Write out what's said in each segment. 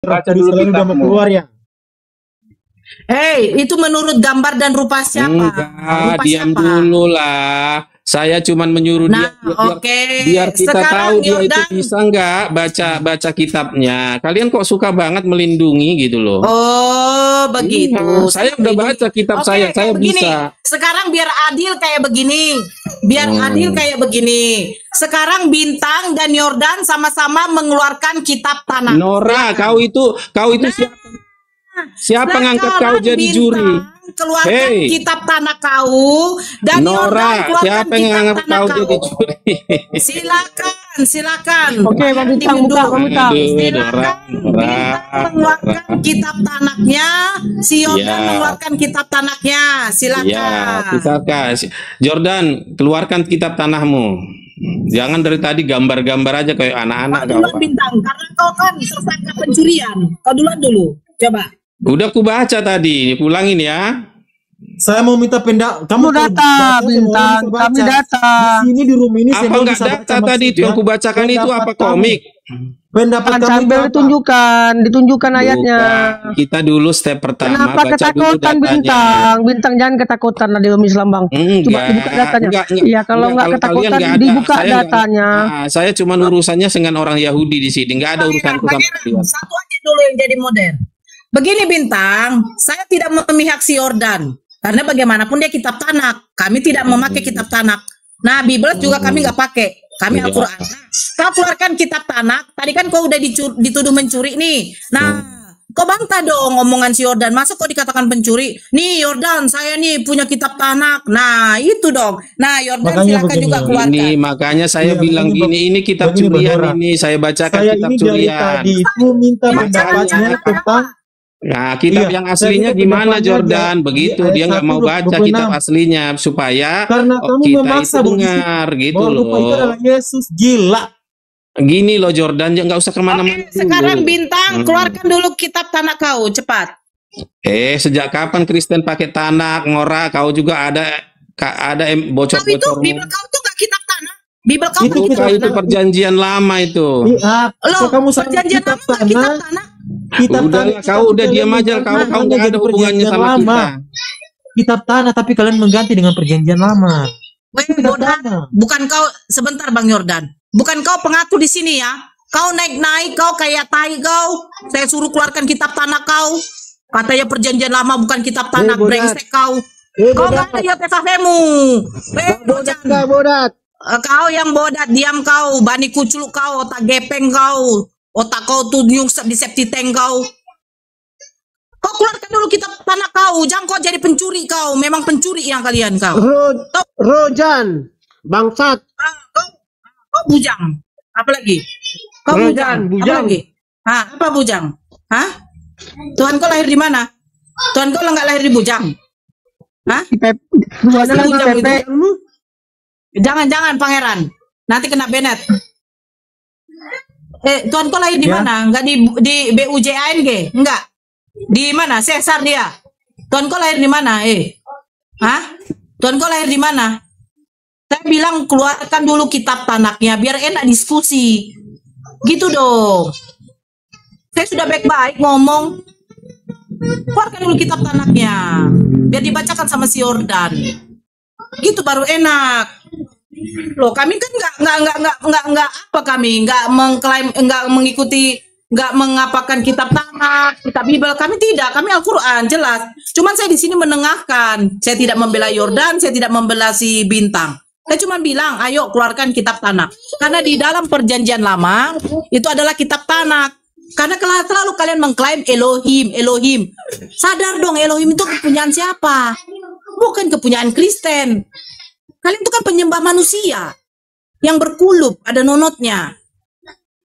Baca dulu Israel udah mau kitabmu. keluar ya. Hei, itu menurut gambar dan rupa siapa? Enggak, Rupa diam siapa? dulu lah. Saya cuman menyuruh Nah, dia oke. biar kita tahu Sekarang dia itu Yordan. bisa nggak baca kitabnya. Kalian kok suka banget melindungi gitu loh. Oh, begitu. Iya, saya udah baca kitab Oke, saya kayak begini. bisa. Sekarang biar adil kayak begini. Biar adil kayak begini. Sekarang Bintang dan Yordan sama-sama mengeluarkan kitab tanah. Nora, kau itu siapa ngangkat kau Sekarang jadi juri? Keluarkan Hei. kitab tanah kau dan Yordan Nora, keluarkan siapa yang kitab ngangkat tanah kau kau. jadi juri? Silakan. Oke, Bang Bintang, Diam buka, dulu. Bang Bintang. Aduh, Silakan Bintang mengeluarkan kitab tanahnya, si Yordan Iya. mengeluarkan kitab tanahnya. Ya, Silakan. pisahkan. Jordan, keluarkan kitab tanahmu. Jangan dari tadi gambar-gambar aja kayak anak-anak Kau kau. duluan Bintang, karena kau kan tersangka pencurian. Kau duluan dulu. Coba. Udah ku baca tadi, pulangin ya. Saya mau minta pendapat. Kamu kalau data, baca, saya mau Bintang. bisa Kami baca. data. Di sini di room ini saya Apa mau enggak bisa data baca tadi itu yang ku bacakan itu Pendapat apa kamu. komik? Pendapat Kan kamu sambil itu apa? ditunjukkan ayatnya. Bukan. Kita dulu step pertama Kenapa baca dulu ketakutan datanya. Bintang? Bintang jangan ketakutan lah di dalam Islam, Bang. Coba dibuka datanya. Iya, kalau nggak kalian ketakutan nggak ada. dibuka Saya nggak- datanya. saya cuma urusannya dengan orang Yahudi di sini, nggak ada urusanku sama kalian. Satu aja dulu yang jadi modern. Begini Bintang, saya tidak memihak si Yordan. Karena bagaimanapun dia kitab Tanak. Kami tidak memakai kitab Tanak. Nah, Bible juga kami nggak pakai. Kami Iya. Al-Quran. Nah, kau keluarkan kitab Tanak. Tadi kan kau udah dituduh mencuri nih. Nah, kau bantah dong omongan si Yordan. Masa kau dikatakan pencuri? Nih Yordan, saya nih punya kitab Tanak. Nah, itu dong. Nah, Yordan Makanya silakan begini. juga keluarkan. Ini makanya saya Iya, bilang begini, gini, ini kitab begini, curian Bang Nora. ini, saya bacakan Saya kitab ini dari curian. tadi itu minta Makanya. pendapatnya tentang Nah, kitab Iya, yang saya aslinya minta gimana pendapatnya Jordan? di Begitu ayat dia nggak mau 1, baca 26. kitab aslinya supaya karena kamu kita memaksa itu bahwa dengar gitu bahwa rupa itu loh. adalah Yesus. Gila. Gini loh Jordan, ya nggak usah kemana-mana Oke, sekarang dulu. Bintang, keluarkan dulu kitab Tanak kau, cepat. Sejak kapan Kristen pakai tanak, ngora? Kau juga ada Kau itu bocor-bocor. Bible kau tuh gak kitab tanah. Bible kau Itu tuh kitab Itu tanah. perjanjian lama itu. Iya, Loh, kamu sama perjanjian kitab lama gak kitab tanah. tanah. Kitab Udah tanah lah, kau udah kalian diam aja, mengganti kau nggak jadi ada hubungannya perjanjian sama lama. kita. Kitab tanah tapi kalian mengganti dengan perjanjian lama. Weh, Kitab bodoh. tanah. Bukan kau, sebentar Bang Yordan. Bukan kau pengatur di sini ya. Kau naik-naik, kau kayak tai kau. Saya suruh keluarkan kitab tanah kau. Katanya perjanjian lama bukan kitab tanah, Bodat. brengsek kau. Kau gak ada yotefafemu. Bodat kah, bodat? Kau yang bodat, diam kau. Bani kuculuk kau, otak gepeng kau. Otak kau tuh nyungsep di septi tank kau. Kau keluarkan dulu kitab tanah kau. Jangan kau jadi pencuri kau. Memang pencuri yang kalian kau. Rojan, bangsat. Kau bujang. Apa lagi? Kau Bujang, bujang. bujang. Apa lagi? Hah? Apa bujang? Hah? Tuhan kau lahir di mana? Tuhan kau nggak lahir di bujang? Hah? Buahnya lagi Bujang Pepe. itu. Jangan pangeran. Nanti kena Bennett. Tuhan kau lahir di Ya. mana? Nggak di BUJANG? Enggak. Di mana? Sesar dia. Tuhan kau lahir di mana? Hah? Tuhan kau lahir di mana? Saya bilang keluarkan dulu kitab tanaknya biar enak diskusi. Gitu dong. Saya sudah baik-baik ngomong. Keluarkan dulu kitab tanaknya biar dibacakan sama si Yordan. Gitu baru enak. Loh, kami kan nggak apa kami nggak mengklaim, nggak mengikuti, nggak mengapakan kitab tanah, kitab Bible. Kami tidak, kami Al-Quran jelas. Cuman saya di sini menengahkan. Saya tidak membela Yordan, saya tidak membela si Bintang. Saya cuma bilang, ayo keluarkan kitab tanah. Karena di dalam perjanjian lama itu adalah kitab tanah. Karena selalu kalian mengklaim Elohim, Elohim. Sadar dong, Elohim itu kepunyaan siapa? Bukan kepunyaan Kristen. Kalian itu kan penyembah manusia yang berkulup, ada nonotnya.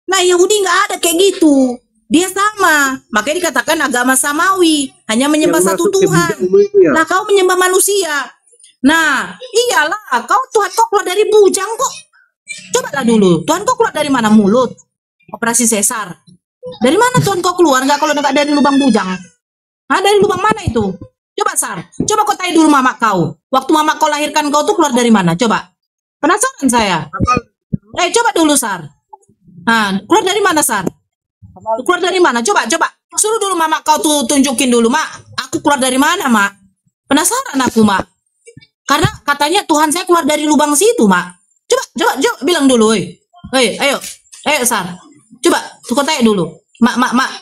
Nah, Yahudi nggak ada kayak gitu. Dia sama. Makanya dikatakan agama samawi, hanya menyembah satu Tuhan. Nah, kau menyembah manusia. Nah, iyalah, Tuhan kau keluar dari bujang kok. Cobalah dulu, Tuhan kau keluar dari mana? Mulut. Operasi sesar. Dari mana Tuhan kau keluar? Nggak kalau nggak dari lubang bujang. Hah, dari lubang mana itu? Coba Sar, coba kau tanya dulu mama kau. Waktu mama kau lahirkan kau tuh keluar dari mana? Coba. Penasaran saya. Coba dulu Sar. Nah, keluar dari mana Sar? Keluar dari mana? Coba. Suruh dulu mama kau tuh tunjukin dulu, Mak. Aku keluar dari mana, Mak? Penasaran aku, Mak. Karena katanya Tuhan saya keluar dari lubang situ, Mak. Coba bilang dulu, ayo, Sar. Coba, kau tanya dulu. Mak.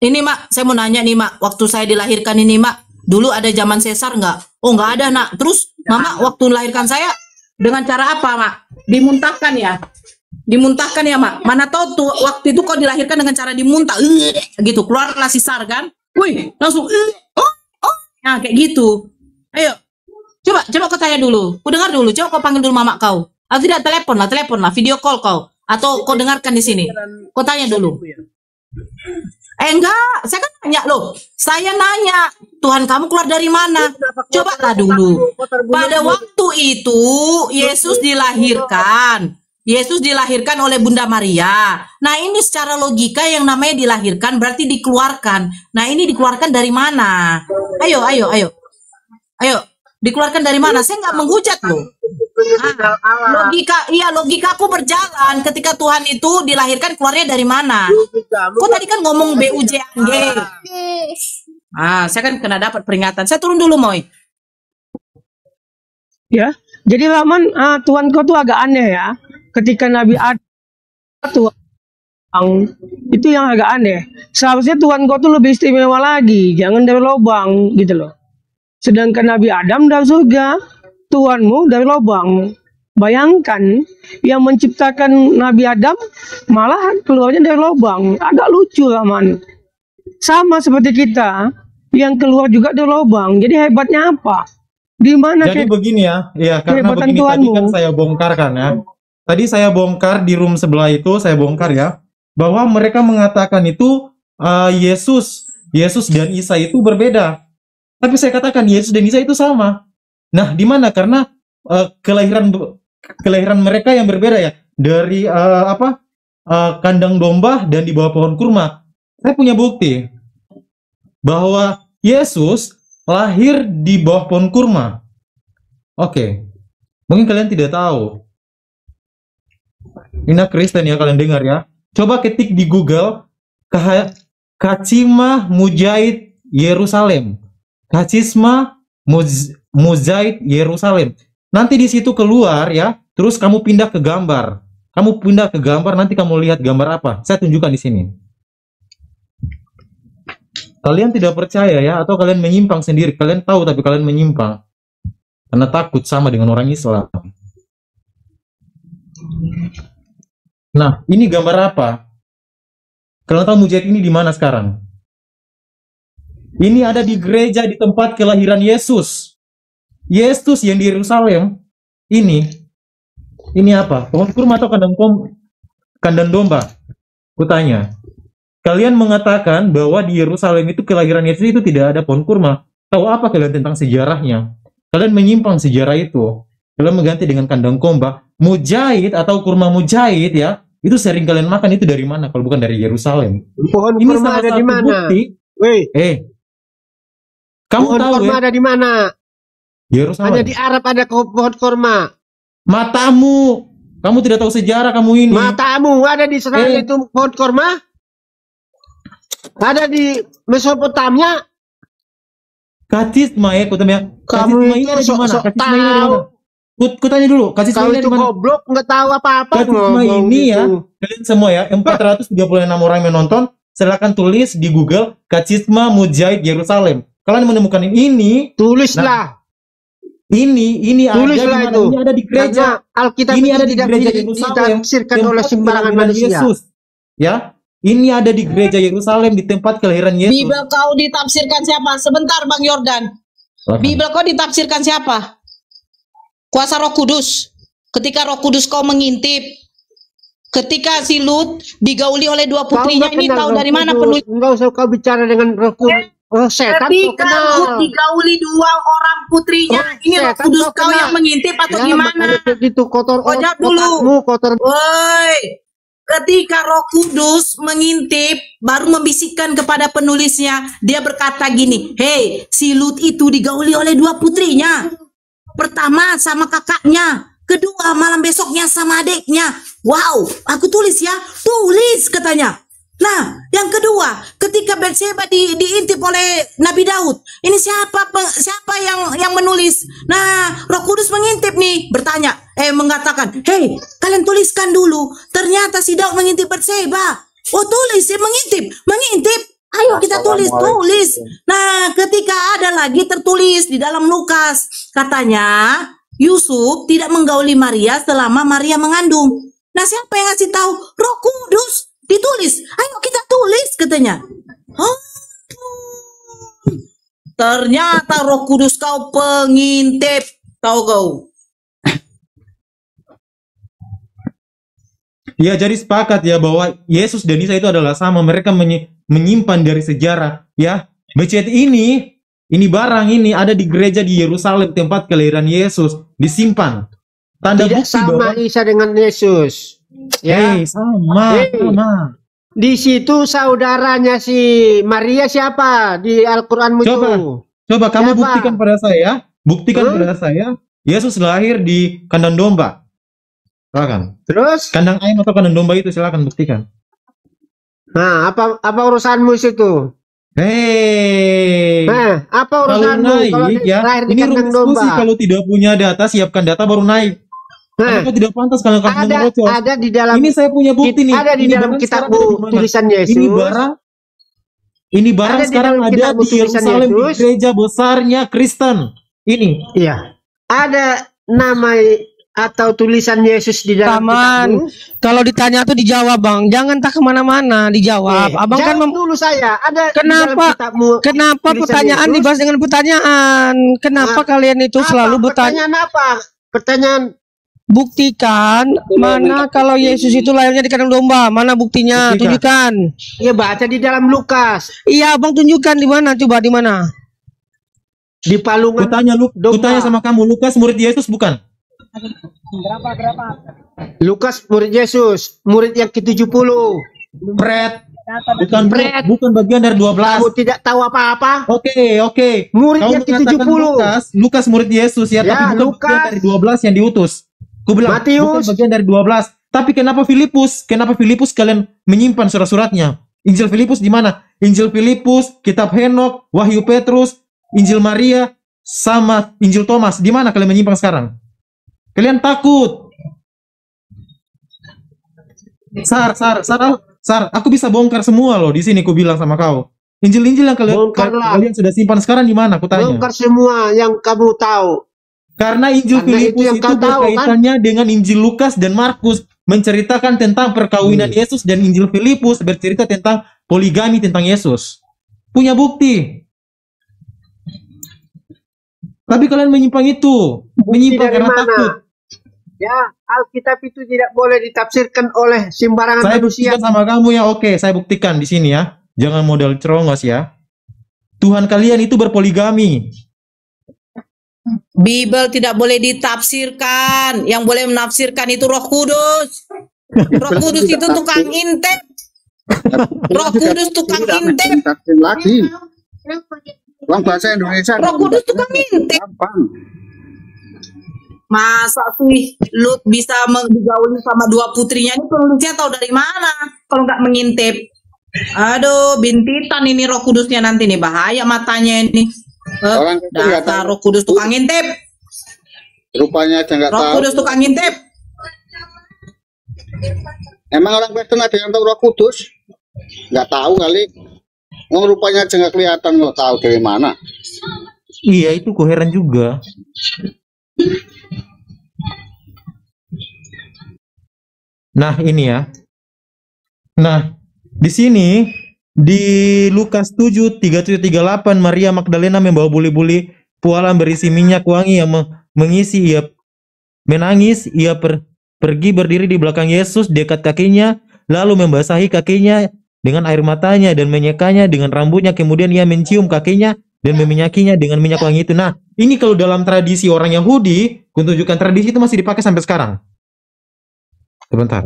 Ini, Mak, saya mau nanya nih, Mak. Waktu saya dilahirkan ini, Mak, dulu ada zaman sesar nggak? Oh, nggak ada, Nak. Terus, Mama, waktu melahirkan saya, dengan cara apa, Mak? Dimuntahkan ya, Mak. Mana tahu tuh waktu itu kau dilahirkan dengan cara dimuntah, gitu. Keluarlah si Sar kan? Wih, langsung, nah kayak gitu. Ayo, coba kau tanya dulu. Kau dengar dulu. Coba kau panggil dulu mama kau. Atau tidak telepon lah, video call kau. Atau kau dengarkan di sini. Kau tanya dulu. Enggak, saya kan nanya loh. Saya nanya, Tuhan kamu keluar dari mana? Cobalah dulu. Pada waktu itu Yesus dilahirkan oleh Bunda Maria. Nah, ini secara logika yang namanya dilahirkan berarti dikeluarkan. Nah, ini dikeluarkan dari mana? Ayo. Dikeluarkan dari mana? Saya nggak menghujat loh. Logika aku berjalan ketika Tuhan itu dilahirkan, keluarnya dari mana? Kok tadi kan ngomong BUJANG. Saya kan kena dapat peringatan. Saya turun dulu, Moy. Ya, jadi Rahman, Tuhan kau tuh agak aneh ya. Ketika Nabi Adam itu yang agak aneh. Seharusnya Tuhan kau tuh lebih istimewa lagi, jangan dari lubang gitu loh. Sedangkan Nabi Adam dari surga, Tuhanmu dari lubang. Bayangkan yang menciptakan Nabi Adam malah keluarnya dari lubang. Agak lucu, Rahman. Sama seperti kita yang keluar juga dari lubang. Jadi hebatnya apa? Di mana? Jadi begini ya, karena begini tadi kan saya bongkar kan ya. Tadi saya bongkar di room sebelah itu, saya bongkar ya, bahwa mereka mengatakan itu Yesus dan Isa itu berbeda. Tapi saya katakan Yesus dan Isa itu sama. Nah, di mana? Karena kelahiran mereka yang berbeda ya. Dari kandang domba dan di bawah pohon kurma. Saya punya bukti bahwa Yesus lahir di bawah pohon kurma. Oke. Mungkin kalian tidak tahu. Ini Kristen ya, kalian dengar ya. Coba ketik di Google Kacima Mujaid Yerusalem. Kacima Mujaid Yerusalem. Nanti di situ keluar ya. Terus kamu pindah ke gambar. Nanti kamu lihat gambar apa. Saya tunjukkan di sini. Kalian tidak percaya ya, atau kalian menyimpang sendiri. Kalian tahu tapi kalian menyimpang. Karena takut sama dengan orang Islam. Nah, ini gambar apa? Kalian tahu Mujaid ini di mana sekarang? Ini ada di gereja di tempat kelahiran Yesus. Yesus yang di Yerusalem. Ini apa? Pohon kurma atau kandang domba? Kutanya. Kalian mengatakan bahwa di Yerusalem itu kelahiran Yesus itu tidak ada pohon kurma. Tahu apa kalian tentang sejarahnya? Kalian menyimpang sejarah itu. Kalian mengganti dengan kandang domba. Mujaid atau kurma mujaid ya, itu sering kalian makan itu dari mana kalau bukan dari Yerusalem? Pohon ini kurma ada di mana? Kamu pohon tahu kurma ada di mana? Yerusalem. Hanya di Arab ada pohon kurma. Matamu, kamu tidak tahu sejarah kamu ini. Matamu ada di sana itu pohon kurma? Ada di Mesopotamia? Kacisma ya, Kamu itu tahu. Kutanya dulu, Kau itu goblok, nggak tahu apa-apa. Kacisma ini ya, kalian semua ya, 436 orang yang menonton, silakan tulis di Google Kacisma Mujaid Yerusalem. Kalian menemukan ini, tulislah. Ini tulislah ada itu. Ini ada di gereja. Alkitab ini ada di tidak gereja Yerusalem. Ditafsirkan oleh sembarangan manusia. Yesus. Ya, ini ada di gereja Yerusalem di tempat kelahiran Yesus. Bibel kau ditafsirkan siapa? Sebentar Bang Yordan. Bibel kau ditafsirkan siapa? Kuasa Roh Kudus. Ketika Roh Kudus kau mengintip, ketika si Lut digauli oleh dua putrinya, ini tahu dari mana penulis? Enggak usah kau bicara dengan Roh Kudus. Setan ketika Lut digauli dua orang putrinya, ini Roh Kudus kau yang mengintip atau gimana? Itu kotor. Jawab dulu. Kotor. Woi. Ketika Roh Kudus mengintip, baru membisikkan kepada penulisnya, dia berkata gini, "Hei, si Lut itu digauli oleh dua putrinya. Pertama sama kakaknya, kedua malam besoknya sama adiknya." Wow, aku tulis ya, tulis katanya. Nah, Yang kedua, ketika Batseba diintip oleh Nabi Daud, ini siapa yang menulis? Nah, Roh Kudus mengintip nih, mengatakan, "Hei, kalian tuliskan dulu. Ternyata si Daud mengintip Batseba." Oh, tulis, mengintip. Ayo kita tulis. Nah, ketika ada lagi tertulis di dalam Lukas, katanya Yusuf tidak menggauli Maria selama Maria mengandung. Nah, siapa yang ngasih tahu? Roh Kudus. Ditulis, ayo kita tulis katanya. Oh, ternyata Roh Kudus kau pengintip, tahu kau? Ya, jadi sepakat ya bahwa Yesus dan Isa itu adalah sama. Mereka menyimpan dari sejarah. Ya, masjid ini barang ini ada di gereja di Yerusalem tempat kelahiran Yesus disimpan. Tanda Tidak bukti sama bahwa Isa dengan Yesus. Ya. sama. Di situ saudaranya si Maria siapa di Al-Qur'anmu itu? Coba kamu Siapa? buktikan pada saya, Yesus lahir di kandang domba. Silakan. Terus? Kandang ayam atau kandang domba itu silakan buktikan. Nah, apa urusanmu situ? Hei. Nah, apa Kalau urusanmu kalau naik ya, lahir di ini kandang rumus diskusi. domba? Kalau tidak punya data, siapkan data baru naik. Nah, Kenapa tidak pantas kalau kamu merocos? ada di dalam Ini saya punya bukti nih. ada di Ini dalam barang kitabmu sekarang ada di mana? tulisan Yesus. Ini barang Ada di sekarang dalam ada kitabmu di tulisan Yerusalem di Yesus. gereja besarnya Kristen. Ini. Iya. Ada nama atau tulisan Yesus di dalam Taman. kitabmu. Kalau ditanya tuh dijawab, Bang. Jangan tak kemana-mana, dijawab. Abang kan Jawab dulu saya. Ada di dalam Kenapa? kitabmu. Kenapa tulisan pertanyaan Yesus? dibahas dengan pertanyaan? Kenapa kalian itu selalu bertanya? Pertanyaan apa? Pertanyaan Buktikan mana kalau Yesus itu lahirnya di kandang domba? Mana buktinya? Buktikan. Tunjukkan. ya baca di dalam Lukas. Iya, Abang tunjukkan di mana? Coba di mana? Di palungan Kutanya sama kamu, Lukas murid Yesus bukan? Lukas murid Yesus, murid yang ke-70. Pret. Pret. Bukan bagian dari 12. Kamu tidak tahu apa-apa? Oke. Murid Kamu yang mengatakan ke-70. Lukas murid Yesus ya, Ya, tapi bukan bagian Lukas. dari 12 yang diutus. Ku bilang Matius. bukan bagian dari 12. Tapi kenapa Filipus? Kenapa Filipus kalian menyimpan surat-suratnya? Injil Filipus di mana? Injil Filipus, Kitab Henok, Wahyu Petrus, Injil Maria, sama Injil Thomas. Di mana kalian menyimpan sekarang? Kalian takut. Sar, aku bisa bongkar semua loh di sini. Ku bilang sama kau, Injil-Injil yang Bongkarlah. kalian sudah simpan sekarang di mana? Aku tanya. Bongkar semua yang kamu tahu. Karena Injil Karena Filipus itu yang itu kau tahu, berkaitannya dengan Injil Lukas dan Markus, menceritakan tentang perkawinan Yesus, dan Injil Filipus bercerita tentang poligami tentang Yesus. Punya bukti. Tapi kalian menyimpang itu, menyimpang dari karena mana? takut. Ya, Alkitab itu tidak boleh ditafsirkan oleh sembarangan Saya manusia. buktikan sama kamu ya, oke, saya buktikan di sini ya. Jangan modal cerongos ya. Tuhan kalian itu berpoligami. Bible tidak boleh ditafsirkan. Yang boleh menafsirkan itu Roh Kudus. Roh Kudus itu tukang intip. Roh Kudus tukang intip. Tafsir lagi. Uang bahasa Indonesia. Roh Kudus tukang intip. Gampang. Masa sih Lut bisa digauli sama dua putrinya, ini penulisnya tahu dari mana kalau nggak mengintip? Aduh, bintitan ini Roh Kudusnya nanti nih, bahaya matanya ini. Orang itu nggak Dasar tahu. Roh Kudus tukang ngintip. Rupanya aja nggak Roh tahu. Kudus tukang ngintip. Emang orang Kristen ada yang tahu Roh Kudus? Nggak tahu kali. Oh, rupanya aja nggak kelihatan, nggak tahu dari mana. Iya, itu koheren juga. Nah, ini ya. Nah, di sini di Lukas 7, 37-38, Maria Magdalena membawa buli-buli pualam berisi minyak wangi yang mengisi. Ia menangis, ia pergi berdiri di belakang Yesus dekat kakinya, lalu membasahi kakinya dengan air matanya dan menyekanya dengan rambutnya. Kemudian ia mencium kakinya dan meminyakinya dengan minyak wangi itu. Nah, ini kalau dalam tradisi orang Yahudi, kuntunjukkan tradisi itu masih dipakai sampai sekarang. Sebentar.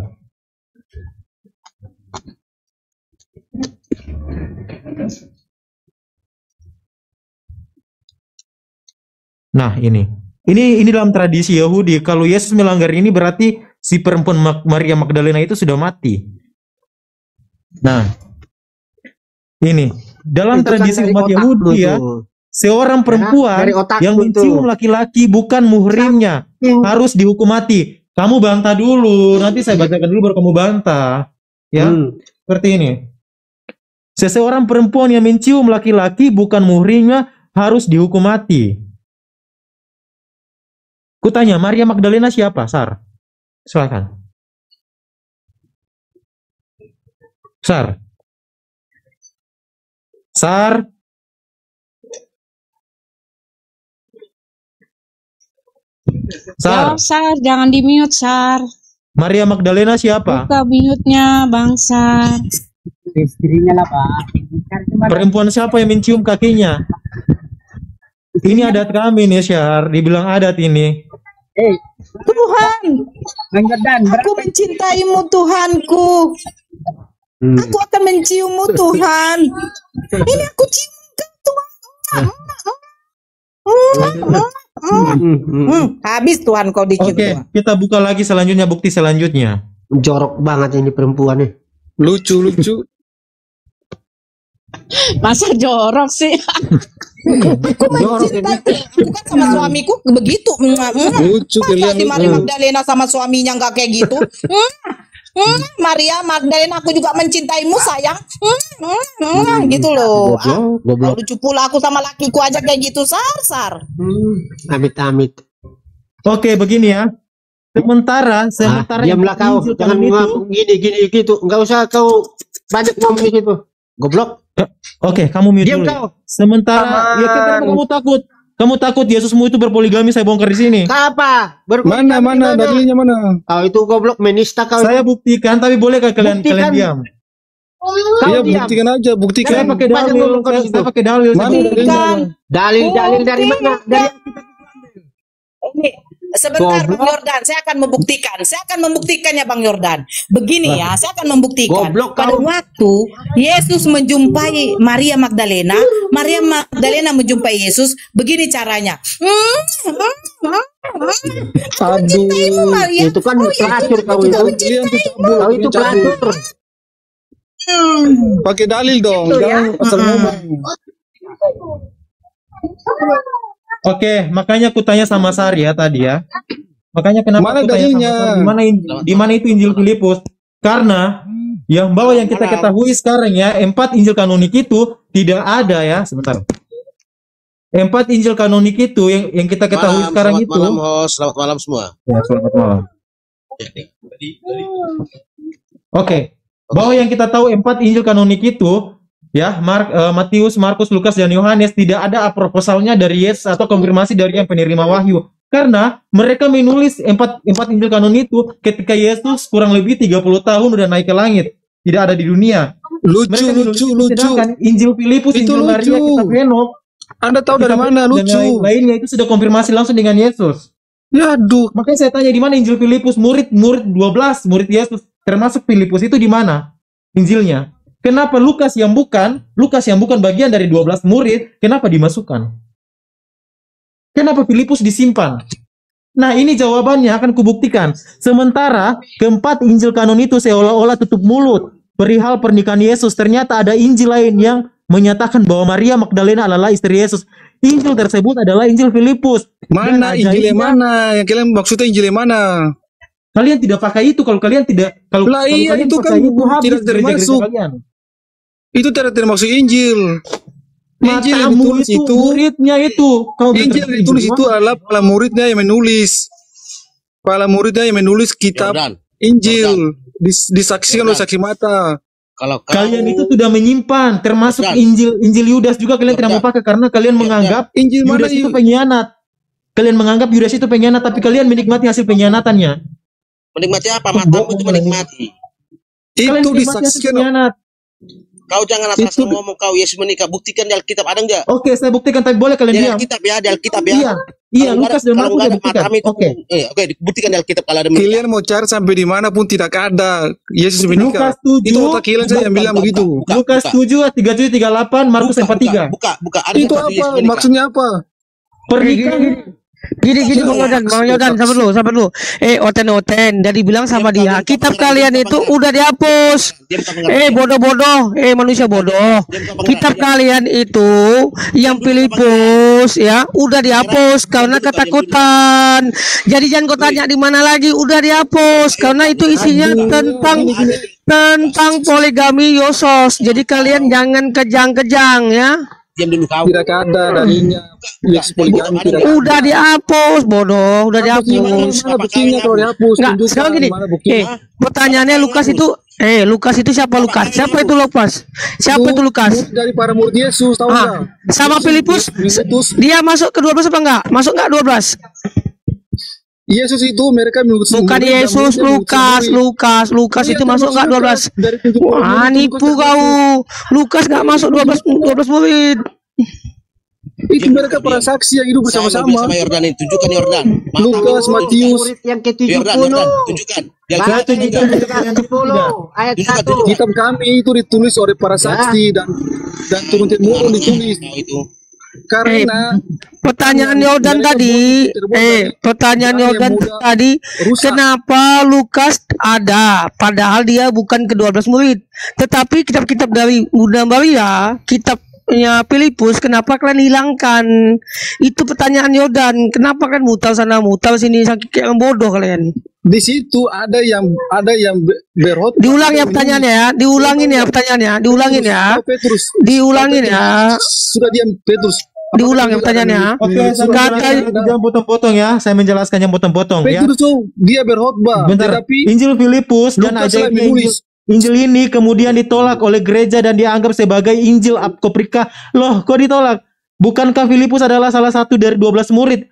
Nah, ini dalam tradisi Yahudi. Kalau Yesus melanggar ini berarti si perempuan Maria Magdalena itu sudah mati. Nah, Ini dalam Itu kan tradisi dari umat otakmu Yahudi ya, tuh. seorang perempuan dari otakmu yang mencium tuh. laki-laki bukan muhrimnya harus dihukum mati. Kamu bantah dulu, nanti saya bacakan dulu baru kamu bantah. Ya, seperti ini. Seseorang perempuan yang mencium laki-laki bukan muhrimnya harus dihukum mati. Kutanya, Maria Magdalena siapa, Sar? Silakan. Sar. Sar. Sar. Jawab, Sar. Jangan di-mute, Sar. Maria Magdalena siapa? Buka mute-nya, Bang Sar. Istrinya lah, Pak. Perempuan siapa yang mencium kakinya? Ini adat kami nih, Syar. Dibilang adat ini. Tuhan, aku mencintaimu Tuhanku. Aku akan menciummu Tuhan. Ini aku cium ke Tuhan. Habis Tuhan kau dicium. Oke, kita buka lagi selanjutnya, bukti selanjutnya. Jorok banget ini perempuan nih. Lucu. Masa jorok sih? Aku mencintai, bukan sama suamiku begitu. Lucu kalian. Di Maria Magdalena sama suaminya nggak kayak gitu. Maria Magdalena, aku juga mencintaimu sayang. Gitu loh. Goblok. Lucu pula aku sama lakiku aja kayak gitu, Sar. Amit-amit. Oke, begini ya. Sementara Diamlah kau, jangan ngomong gini gitu. Enggak usah kau banyak ngomong di situ. Goblok. Oke, kamu mute Diam dulu. kau. Sementara ya kenapa kamu takut? Kamu takut Yesusmu itu berpoligami, saya bongkar di sini. Apa? Mana dalilnya mana? Kau itu goblok, menista kau. Saya buktikan, tapi bolehkah kalian diam? Iya, buktikan aja, Saya buktikan. pakai dalil, saya pakai dalil. Mana Dalil dari mana? Dari Ini sebentar Goblok. Bang Yordan, saya akan membuktikannya Bang Yordan. Begini ya, saya akan membuktikan. Goblok Pada kau. waktu Yesus menjumpai Maria Magdalena menjumpai Yesus, begini caranya. Mencintaimu Maria. itu kan pelacur kau juga itu. mencintaimu. Kau itu pelacur. Pakai dalil dong, jangan asal ngomong. Oke, makanya aku tanya sama Sari ya tadi ya. Makanya kenapa Mana aku tanya sama dalilnya? Sari, di mana itu Injil Filipus? Karena yang kita ketahui sekarang ya, 4 Injil kanonik itu tidak ada ya. Sebentar. 4 Injil kanonik itu yang kita ketahui sekarang itu. Selamat malam, host. Selamat malam semua. Ya, selamat malam. Oke. Bahwa yang kita tahu 4 Injil kanonik itu ya, Matius, Markus, Lukas, dan Yohanes tidak ada proposalnya dari Yesus atau konfirmasi dari yang penerima wahyu. Karena mereka menulis 4 Injil kanon itu ketika Yesus kurang lebih 30 tahun udah naik ke langit. Tidak ada di dunia. Lucu. Sedangkan Injil Filipus, Itu Injil Maria, lucu. Kitab Henok, Anda tahu dari mana? dan Lucu. lainnya itu sudah konfirmasi langsung dengan Yesus. Ya, aduh. Makanya saya tanya di mana Injil Filipus, murid 12, murid Yesus, termasuk Filipus itu di mana Injilnya? Kenapa Lukas yang bukan bagian dari 12 murid, kenapa dimasukkan? Kenapa Filipus disimpan? Nah, ini jawabannya akan kubuktikan. Sementara keempat Injil kanon itu seolah-olah tutup mulut perihal pernikahan Yesus, ternyata ada Injil lain yang menyatakan bahwa Maria Magdalena adalah istri Yesus. Injil tersebut adalah Injil Filipus. Mana Dan Injil yang ajaibnya, mana? Yang kalian maksudnya Injil yang mana? Kalian tidak pakai itu kalau kalian tidak Lah iya, kalian itu pakai kan itu habis tidak gereja-gereja termasuk. kalian. Itu tidak termasuk Injil. Injil yang Matamu ditulis itu, itu, muridnya itu. Kau Injil yang ditulis itu adalah para muridnya yang menulis. Para muridnya yang menulis kitab Jordan, Injil. Disaksikan oleh saksi mata. kalau Kalian itu sudah menyimpan, termasuk Jordan. Injil Yudas juga kalian tidak mau pakai karena kalian menganggap Injil mana Yudas itu yuk? pengkhianat. Kalian menganggap Yudas itu pengkhianat, tapi kalian menikmati hasil pengkhianatannya. menikmati apa? Matamu itu menikmati. Kalian Itu menikmati hasil disaksikan. pengkhianat. Kau jangan asal ngomong kau Yesus menikah. Buktikan di Alkitab ada enggak? Oke, saya buktikan, tapi boleh kalian Di diam. Alkitab ya, di Alkitab ya. Iya, Kalau Lukas nggak dan ada- Markus kalau saya nggak ada buktikan. matamu itu, oke, buktikan di Alkitab kalau ada menikah. Kalian mau cari sampai dimanapun tidak ada Yesus menikah. Lukas 7, Itu otak kalian saya yang bilang begitu. Lukas 7, 37, 38, Markus 43. Buka. Ada Itu tempat Yesus apa? menikah. Maksudnya apa? Pernikahan Gini Bang Yodan, sabar dulu. Oten, dari bilang sama dia, kitab kalian itu udah dihapus. Bodoh, manusia bodoh. Kitab kalian itu yang Filipus ya, udah dihapus karena ketakutan. Jadi jangan kau tanya di mana lagi, udah dihapus karena itu isinya tentang poligami Yosos. Jadi kalian jangan kejang-kejang ya. Diam dulu kau. Tidak ada darinya. Yes, poligami tidak. Udah dihapus, bodoh. Udah dihapus. Mana buktinya kalau dihapus? Enggak, sekarang gini. Pertanyaannya Lukas itu siapa Lukas? Siapa itu Lukas? Siapa itu Lukas? Dari para murid Yesus, tahu enggak? Sama Filipus, dia masuk ke 12 apa enggak? Masuk enggak 12? Yesus itu mereka mengikut Bukan Yesus, Lukas itu masuk enggak 12? Wah, nipu kau. Lukas enggak masuk 12 murid. Itu mereka para saksi yang hidup bersama-sama. Sama Yordan, tunjukkan Yordan. Murid Lukas, Matius. yang ke-70. Yordan, tunjukkan. Ayat 1. Kitab kami itu ditulis oleh para saksi dan turun-temurun ditulis. Karena pertanyaan Yordan tadi, kenapa Lukas ada padahal dia bukan ke-12 murid, tetapi kitab-kitab dari Bunda Maria, kitabnya Filipus, kenapa kalian hilangkan? Itu pertanyaan Yordan. Kenapa kan mutar sana mutar sini, saking kayak bodoh kalian. di situ ada yang berhot. Diulang ya pertanyaannya ya, diulangin ya. Sudah diam Petrus. Diulang ya pertanyaannya. Oke, jangan potong-potong ya. Saya menjelaskan yang potong-potong ya. Petrus tuh dia berkhotbah. Bentar. Tetapi Injil Filipus dan ajaibnya Injil ini kemudian ditolak oleh gereja dan dianggap sebagai Injil Apokrifa. Loh, kok ditolak? Bukankah Filipus adalah salah satu dari 12 murid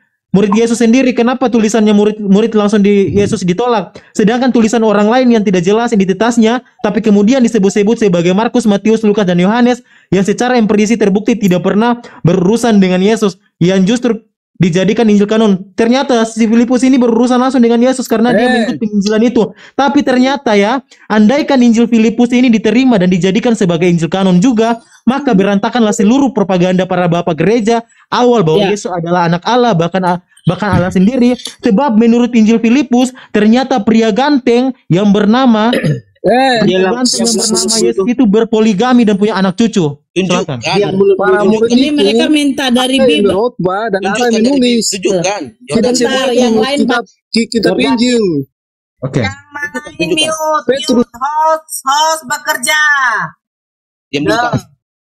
Yesus sendiri? Kenapa tulisannya murid langsung Yesus ditolak? Sedangkan tulisan orang lain yang tidak jelas identitasnya, tapi kemudian disebut-sebut sebagai Markus, Matius, Lukas, dan Yohanes, yang secara empirisi terbukti tidak pernah berurusan dengan Yesus, yang justru dijadikan Injil kanon. Ternyata si Filipus ini berurusan langsung dengan Yesus karena dia mengikut penginjilan itu. Tapi ternyata ya, andaikan Injil Filipus ini diterima dan dijadikan sebagai Injil kanon juga, maka berantakanlah seluruh propaganda para bapak gereja awal bahwa Yesus adalah anak Allah, bahkan Allah sendiri. Sebab menurut Injil Filipus, ternyata pria ganteng yang bernama Yesus itu berpoligami dan punya anak cucu. Silakan. Ini mereka minta dari Bible. Dan Allah menulis. Kita semua yang lain kitab Injil. Oke. Mute, host bekerja.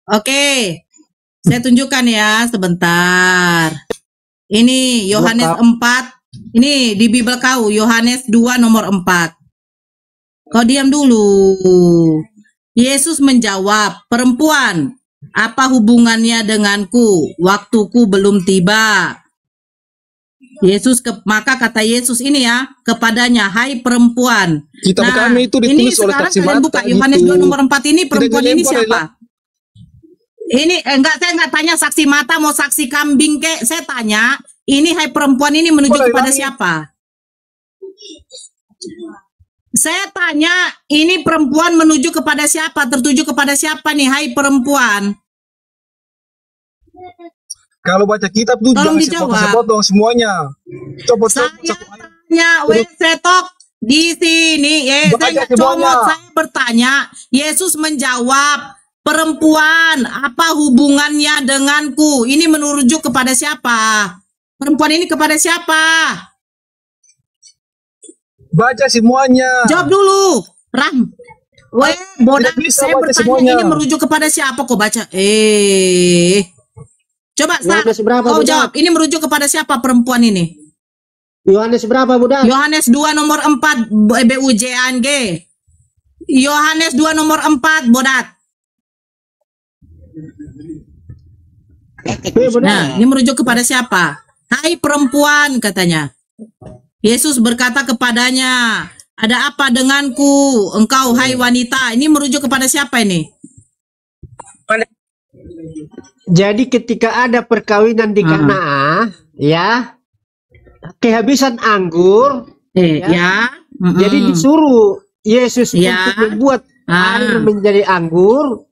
Oke. Saya tunjukkan ya sebentar. Ini Yohanes 4. Ini di Bible kau, Yohanes 2 nomor 4. Kau diam dulu. Yesus menjawab, perempuan, apa hubungannya denganku? Waktuku belum tiba. Maka kata Yesus ini ya kepadanya, hai perempuan. Kitab kami itu ditulis oleh saksi mata. Buka Yohanes 2 nomor 4 ini, perempuan ini siapa? Ini saya enggak tanya saksi mata mau saksi kambing kek. Saya tanya, ini hai perempuan ini menuju kepada siapa? Saya tanya, ini perempuan menuju kepada siapa? Tertuju kepada siapa nih, hai perempuan? Kalau baca kitab tuh tolong jangan dijawab. sepotong semuanya. Saya tanya, setok di sini. Saya comot, saya bertanya. Yesus menjawab, perempuan, apa hubungannya denganku? Ini menuju kepada siapa? Perempuan ini kepada siapa? Baca semuanya. Jawab dulu, Ram. Bodak, saya bertanya semuanya. Ini merujuk kepada siapa? Kok baca? Coba, kau jawab. Ini merujuk kepada siapa perempuan ini? Yohanes berapa, Budak? Yohanes 2 nomor 4, BUJANG. Yohanes 2 nomor 4, Bodat. Nah, ini merujuk kepada siapa? Hai perempuan, katanya. Yesus berkata kepadanya, ada apa denganku, engkau hai wanita? Ini merujuk kepada siapa ini? Jadi ketika ada perkawinan di Kana, ya, kehabisan anggur, jadi disuruh Yesus untuk membuat air menjadi anggur.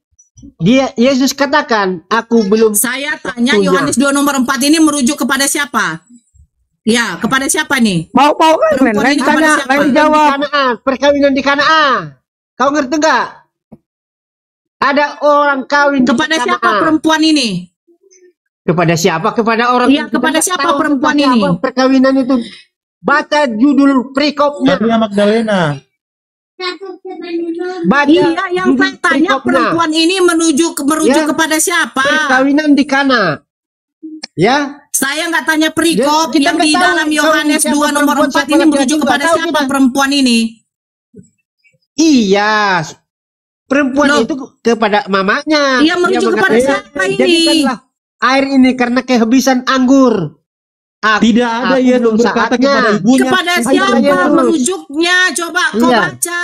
Yesus katakan, aku belum. Saya tanya Yohanes 2 nomor 4 ini merujuk kepada siapa? Ya, kepada siapa nih? Mau kan, Perempuan lain ini kepada tanya, siapa? lain jawab. Kanaan, perkawinan di Kanaan. Kau ngerti nggak? Ada orang kawin Kepada di siapa Kanaan. perempuan ini? Kepada siapa? Kepada orang. Iya, kepada tidak siapa tahu perempuan seperti ini? apa perkawinan itu. Baca judul perikopnya. Maria Magdalena. Baca Iya, yang judul saya tanya perikopnya. perempuan ini merujuk Ya. kepada siapa? Perkawinan di Kana. Ya. Saya nggak tanya perikop Kita yang nggak di tahu dalam Yohanes siapa 2 nomor perempuan, 4 siapa ini laki-laki, merujuk nggak kepada tahu siapa kita. perempuan ini? Iya. Perempuan Loh. itu kepada mamanya. Iya, merujuk Dia kepada mengatakan, siapa ini? jadikanlah air ini karena kehabisan anggur. Tidak ada Aku Yesus belum berkata saatnya. kepada ibunya. Kepada Ayo, siapa Yesus. merujuknya? Coba kau Iya. baca.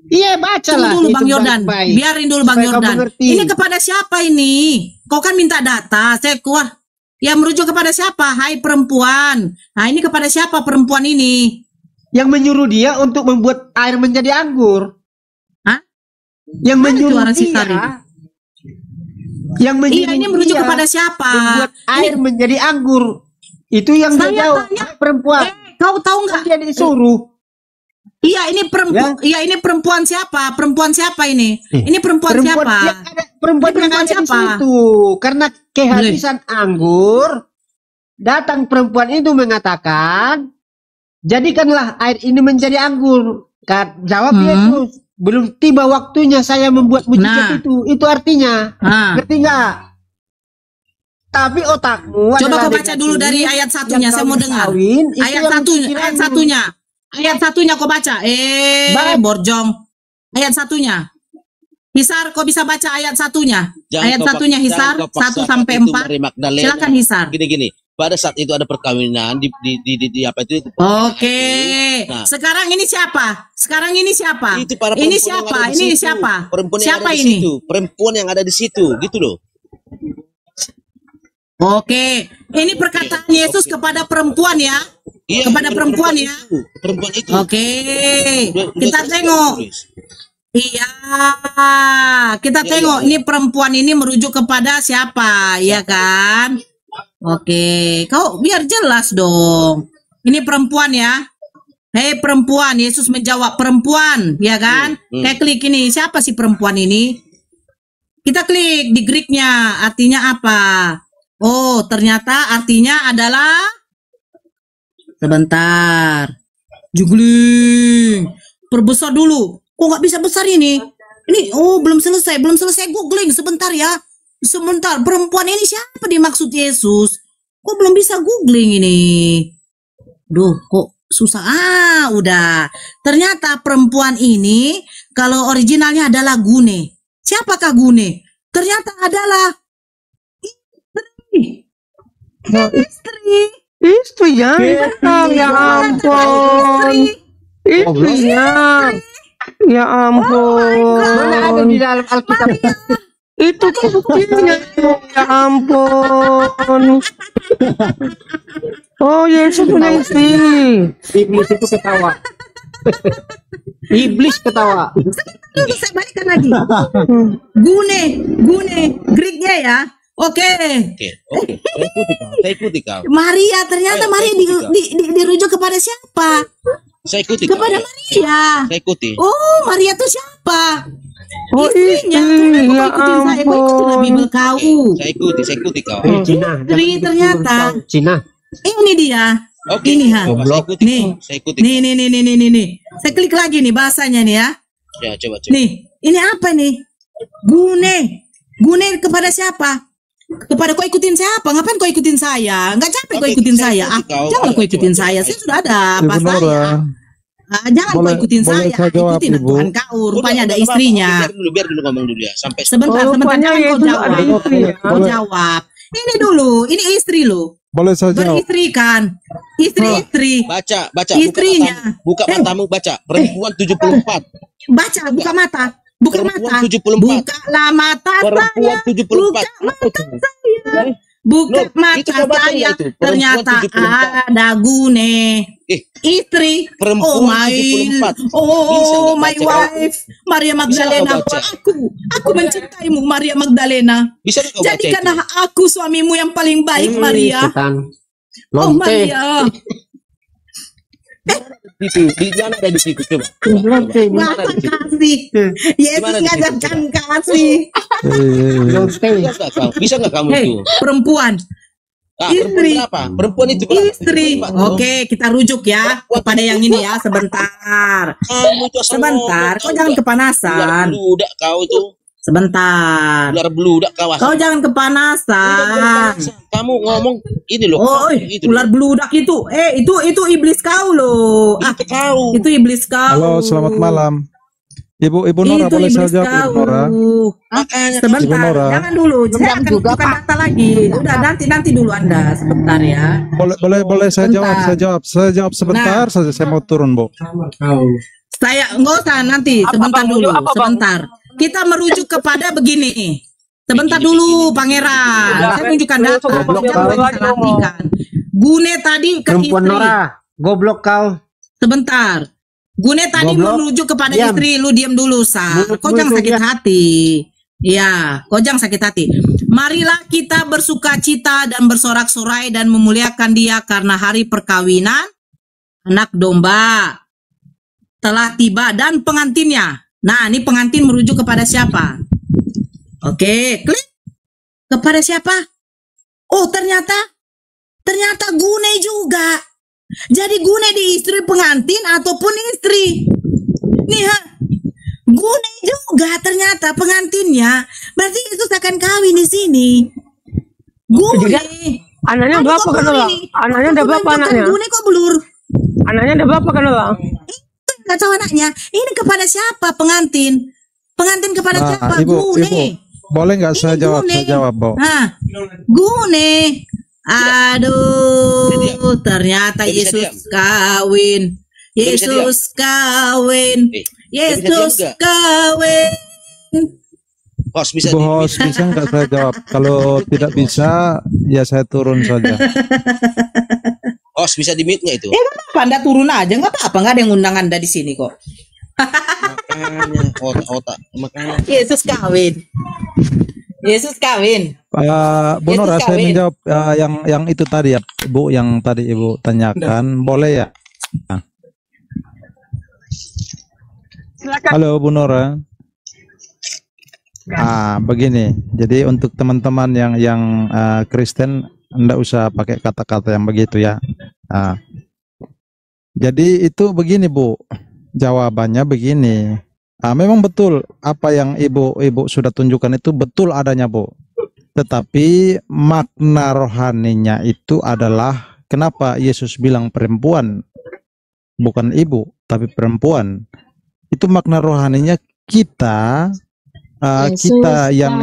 Iya, baca Tunggu lah. dulu itu Bang Yordan. baik-baik. Biarin dulu Bang Supaya kau Yordan. mengerti. Ini kepada siapa ini? Kau kan minta data. Saya kuah. Ya merujuk kepada siapa? Hai perempuan. Nah ini kepada siapa perempuan ini? Yang menyuruh dia untuk membuat air menjadi anggur. Hah? Yang Mana menyuruh tuh orang dia. Sitari? Yang menyuruh Iya ini merujuk dia kepada siapa? membuat air Ini- menjadi anggur. Itu yang dia Saya jawab. tanya, Perempuan. kau tahu nggak? Dia disuruh. Iya ini perempuan. Iya ini perempuan siapa? Perempuan siapa ini? Ini perempuan, siapa? yang ada, perempuan Ini yang perempuan ada di siapa? situ. Karena kehabisan anggur, datang perempuan itu mengatakan, jadikanlah air ini menjadi anggur. Jawab Yesus, belum tiba waktunya saya membuat mujizat Nah. itu. Itu artinya, Nah. ngerti nggak? Tapi otakmu Coba adalah kau baca dulu negatif, dari ayat satunya, yang saya mau kau dengar. kawin, itu Ayat yang satunya, pikiranmu. ayat satunya. Ayat satunya kau baca. Baik. Borjong. Ayat satunya. Hisar, kau bisa baca ayat satunya. Jangan Ayat kau satunya pak- Hisar, jangan kau 1 paksakan sampai itu 4. Maria Magdalena. Silakan Hisar. Gini. Pada saat itu ada perkawinan di apa itu? Oke. Nah. Sekarang ini siapa? Sekarang ini siapa? Itu para Ini perempuan yang siapa? ada di Ini situ. siapa? Perempuan yang Siapa ada di ini? situ. Perempuan yang ada di situ, gitu loh. Oke. Ini perkataan Yesus kepada perempuan ya. Iya, Kepada perempuan ya. Perempuan itu. Oke. Udah Kita selesai tengok. tulis. Iya, kita tengok ini perempuan ini merujuk kepada siapa, ya kan? Oke, kau biar jelas dong. Ini perempuan ya. Hei perempuan, Yesus menjawab perempuan, ya kan? Kayak klik ini, siapa sih perempuan ini? Kita klik di Greek-nya, artinya apa? Oh, ternyata artinya adalah sebentar. Jugling. Perbesar dulu. Kok nggak bisa besar ini? Ini, oh belum selesai googling sebentar ya. Sebentar, perempuan ini siapa dimaksud Yesus? Kok belum bisa googling ini? Duh, kok susah. Ah, udah. Ternyata perempuan ini kalau originalnya adalah Gune. Siapakah Gune? Ternyata adalah istri. Istrinya, ya ampun. Istrinya, ya ampun. Mana ada di dalam Alkitab? Itu kan buktinya, ya ampun. Oh, Yesus punya istri. Iblis itu ketawa. Iblis ketawa. Dulu saya balikkan lagi. Gune, Greek-nya ya. Oke. Oke. Saya ikuti kau. Maria, ternyata Maria dirujuk kepada siapa? Saya ikuti kau. Kepada Maria. Saya ikuti. Oh, Maria itu siapa? Oh, Istrinya. istri, Kau ya ikutin saya, kau ikutilah Bible kau. Saya ikuti kau. Cina. Istri ternyata. Cina. Ini dia. Oke. Ini ha. Saya ikuti. Nih. Saya ikuti. Nih. Saya klik lagi nih bahasanya nih ya. Ya, coba. Nih, ini apa nih? Gune kepada siapa? Kepada kau ikutin siapa? Ngapain kau ikutin saya? Nggak capek kau Oke, ikutin saya saya. ikuti kau. Jangan Ayo, kau ikutin coba. saya. Saya sudah ada Ibu pas Nora, saya. Jangan kau ikutin boleh saya. saya jawab, Ikutin Ibu? Tuhan kau. Rupanya Udah, ada nggak apa-apa. istrinya. Biar dulu ngomong dulu ya. Sampai Sebentar. Rupanya Jangan kau Yesus jawab. ada istri ya. Kau jawab. Ini dulu. Ini istri lo. Boleh saya jawab? Beristri kan? Istri. baca. Istrinya. Buka matamu, baca. Perempuan 74. Baca. Buka mata. Buka Perempuan mata. 74. Bukalah mata Perempuan saya. 74. Buka mata saya. Buka Loh, itu mata coba saya. tanya itu. Perempuan Ternyata 74. ada Gune. Istri. Perempuan Oh my. 74. Bisa Oh nggak my baca? wife. Maria Magdalena. nggak baca? Aku mencintaimu Maria Magdalena. Bisa nggak kau baca itu? Jadikanlah aku suamimu yang paling baik Maria. Setan. Oh Lonte. Maria. Di mana ada di situ coba? Lonte. Masa kasih. Yesus Gimana di situ, ngajarkan kasih. Lonte. Bisa nggak kamu Hei, itu? perempuan. Perempuan berapa? Perempuan itu berapa? Istri. Oke, kita rujuk ya kepada yang ini ya sebentar. Kamu itu asal Sebentar, kau jangan kepanasan. Beludak kau itu. Sebentar. Ular beludak kau. Kau jangan kepanasan. Kamu ngomong ini loh. Oh, gitu ular beludak itu. Itu iblis kau loh. Ah, kau. itu iblis kau. Halo, selamat malam. Ibu Nora, Itu boleh saya iblis jawab, Ibu kau. Nora? Sebentar, Ibu Nora. jangan dulu. Saya akan bukan data lagi. Udah nanti dulu Anda sebentar ya. Boleh saya jawab sebentar saja, saya mau turun, Bu. Saya nggak usah nanti, sebentar dulu, sebentar. Kita merujuk kepada begini. Sebentar dulu, Pangeran. Saya tunjukkan data. Jangan disalahkan. Gune tadi ke Perempuan istri. Nora, goblok kau. Sebentar. Gune tadi Goblok. merujuk kepada Diam. istri. Lu diam dulu, Sa. Mulut Kau jangan itu sakit dia. hati. Iya, kau jangan sakit hati. Marilah kita bersuka cita dan bersorak-sorai dan memuliakan Dia karena hari perkawinan anak domba telah tiba dan pengantinnya. Nah, ini pengantin merujuk kepada siapa? Oke, klik. Kepada siapa? Oh, ternyata Gune juga. Jadi Gune di istri pengantin ataupun istri. Nih, ha. Gune juga ternyata pengantinnya. Berarti Yesus akan kawin di sini. Gune. Anaknya berapa kan Lola? Anaknya ada berapa anaknya? Gune kok blur? Anaknya ada berapa kan Lola? Nggak tahu anaknya. Ini kepada siapa pengantin? Pengantin kepada siapa? Gune. Boleh nggak saya jawab? Saya jawab, Bu. Nah, Gune. Aduh, ternyata Yesus kawin. Yesus kawin. Yesus kawin. Host bisa Ibu host, bisa nggak saya jawab? Kalau tidak bisa, ya saya turun saja. Host bisa di mute nggak itu? Nggak apa-apa, Anda turun aja, nggak apa-apa, nggak ada yang undang Anda di sini kok. Makanya otak makanya. Yesus kawin. Yesus kawin. Bu Nora, Yesus saya kawin. menjawab yang itu tadi ya, Bu, yang tadi Ibu tanyakan, boleh ya? Nah. Halo Bu Nora. Begini. Jadi untuk teman-teman yang Kristen, Anda usah pakai kata-kata yang begitu ya. Jadi itu begini Bu, jawabannya begini. Memang betul apa yang ibu sudah tunjukkan itu betul adanya Bu. Tetapi makna rohaninya itu adalah kenapa Yesus bilang perempuan, bukan ibu, tapi perempuan. Itu makna rohaninya kita yang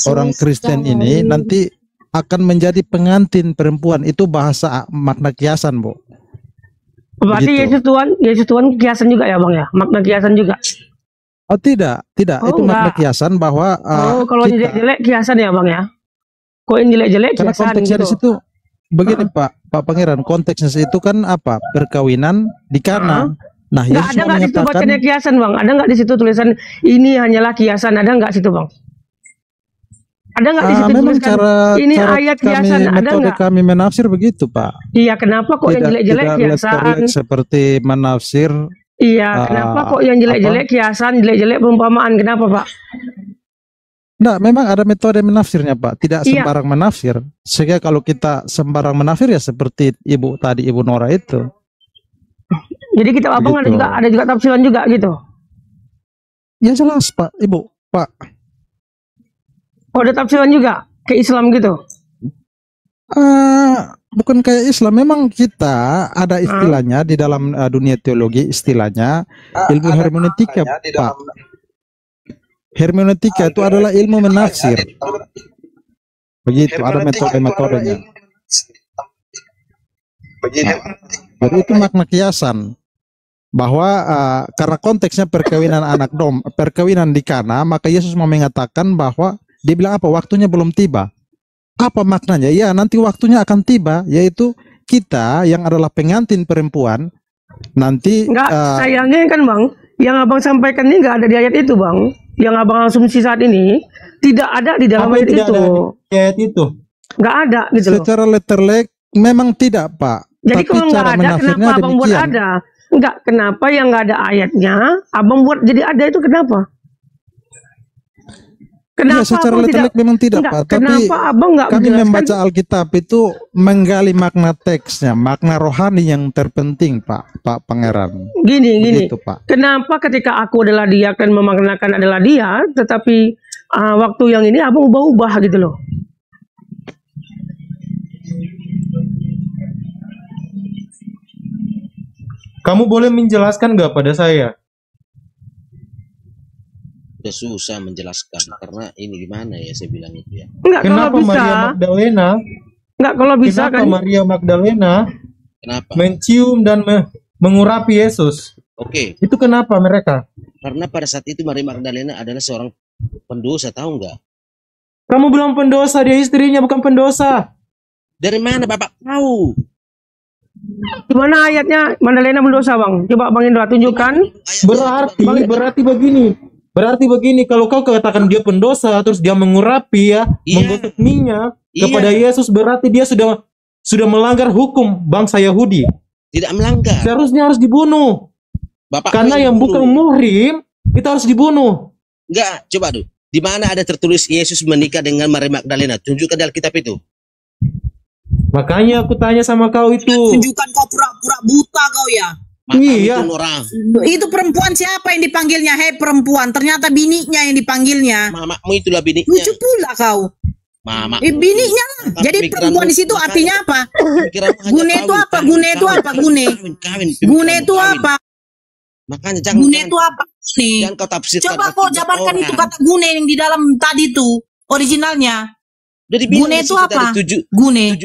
orang Kristen ini nanti akan menjadi pengantin perempuan. Itu bahasa makna kiasan, Bu. Berarti Begitu. Yesus Tuhan kiasan juga ya Bang ya? Makna kiasan juga? Oh tidak, Oh, itu makna enggak. kiasan bahwa Kalau kita, jelek-jelek kiasan ya Bang ya? Kok yang jelek-jelek karena kiasan konteksnya gitu? di situ begini Pak Pangeran, konteksnya itu kan apa? Perkawinan di Kana. Nah, Nggak Yesus ada mau nggak di situ mengatakan bacanya kiasan Bang? Ada nggak di situ tulisan ini hanyalah kiasan? Ada nggak situ Bang? Ada nggak di situ memang tuliskan cara ini ayat kiasan? Ada metode nggak? kami menafsir begitu Pak. Iya, kenapa kok yang jelek-jelek tidak kiasan? letterlek seperti menafsir. Iya, kenapa kok yang jelek-jelek kiasan, jelek-jelek perumpamaan? Kenapa Pak? Nah, memang ada metode menafsirnya Pak. Tidak Iya. sembarang menafsir. Sehingga kalau kita sembarang menafsir ya seperti Ibu Nora itu. Jadi kita abang Begitu. ada juga tafsiran juga gitu. Ya jelas Pak, Ibu, Pak. Oh, ada tafsiran juga ke Islam gitu. Bukan kayak Islam, memang kita ada istilahnya di dalam dunia teologi, istilahnya ilmu hermeneutika, Pak. Hermeneutika itu adalah ilmu menafsir. Begitu, ada metode-metodenya. Jadi itu makna kiasan. Bahwa karena konteksnya perkawinan di Kana, maka Yesus mau mengatakan bahwa dia bilang apa? Waktunya belum tiba. Apa maknanya? Ya, nanti waktunya akan tiba, yaitu kita yang adalah pengantin perempuan nanti. Enggak, sayangnya kan Bang, yang Abang sampaikan ini enggak ada di ayat itu Bang. Yang Abang asumsi saat ini tidak ada di dalam Apa ayat tidak itu. ada di ayat itu? Nggak ada gitu loh. Secara letterlek memang tidak, Pak. Jadi Tapi kalau nggak cara ada, menafsirnya kenapa abang buat demikian. ada? Enggak, kenapa yang nggak ada ayatnya, abang buat jadi ada itu kenapa? Ya, secara abang letterlek memang tidak, enggak, Pak. Tapi kenapa abang nggak kami menjelaskan? membaca Alkitab itu menggali makna teksnya, makna rohani yang terpenting, Pak Pangeran. Gini, Begitu, Pak. kenapa ketika aku adalah dia dan memaknakan adalah dia, tetapi waktu yang ini abang ubah-ubah gitu loh. Kamu boleh menjelaskan nggak pada saya? Udah susah menjelaskan karena ini gimana ya saya bilang itu ya. Enggak, kalau Kenapa bisa. Maria Magdalena? Enggak, kalau bisa Kenapa kan. Maria Magdalena Kenapa? mencium dan mengurapi Yesus? Oke, Itu kenapa mereka? karena pada saat itu Maria Magdalena adalah seorang pendosa, tahu nggak? Kamu bilang pendosa, dia istrinya bukan pendosa. Dari mana Bapak tahu? Gimana ayatnya Magdalena mendosa, Bang? Coba Bang Indra tunjukkan. Berarti begini, kalau kau katakan dia pendosa terus dia mengurapi ya, menggosok minyak kepada Yesus, berarti dia sudah melanggar hukum bangsa Yahudi. Tidak melanggar. Seharusnya harus dibunuh. Bapak Karena yang bukan muhrim itu harus dibunuh. Enggak, coba tuh. Di mana ada tertulis Yesus menikah dengan Maria Magdalena? Tunjukkan di Alkitab itu. Makanya aku tanya sama kau itu. Tunjukkan kau pura-pura buta kau ya. Iya. Itu perempuan siapa yang dipanggilnya? Hei perempuan, ternyata bininya yang dipanggilnya. Mamamu itulah bininya. Lucu pula kau. Mama. Bininya lah. Jadi perempuan di situ artinya apa? Gune itu apa? Gune itu apa? Gune. Gune itu apa? Makanya jangan. Gune itu apa? Gune. Jangan kau tafsirkan. Coba kau jabarkan itu kata gune yang di dalam tadi itu originalnya. Gune itu apa? Gune.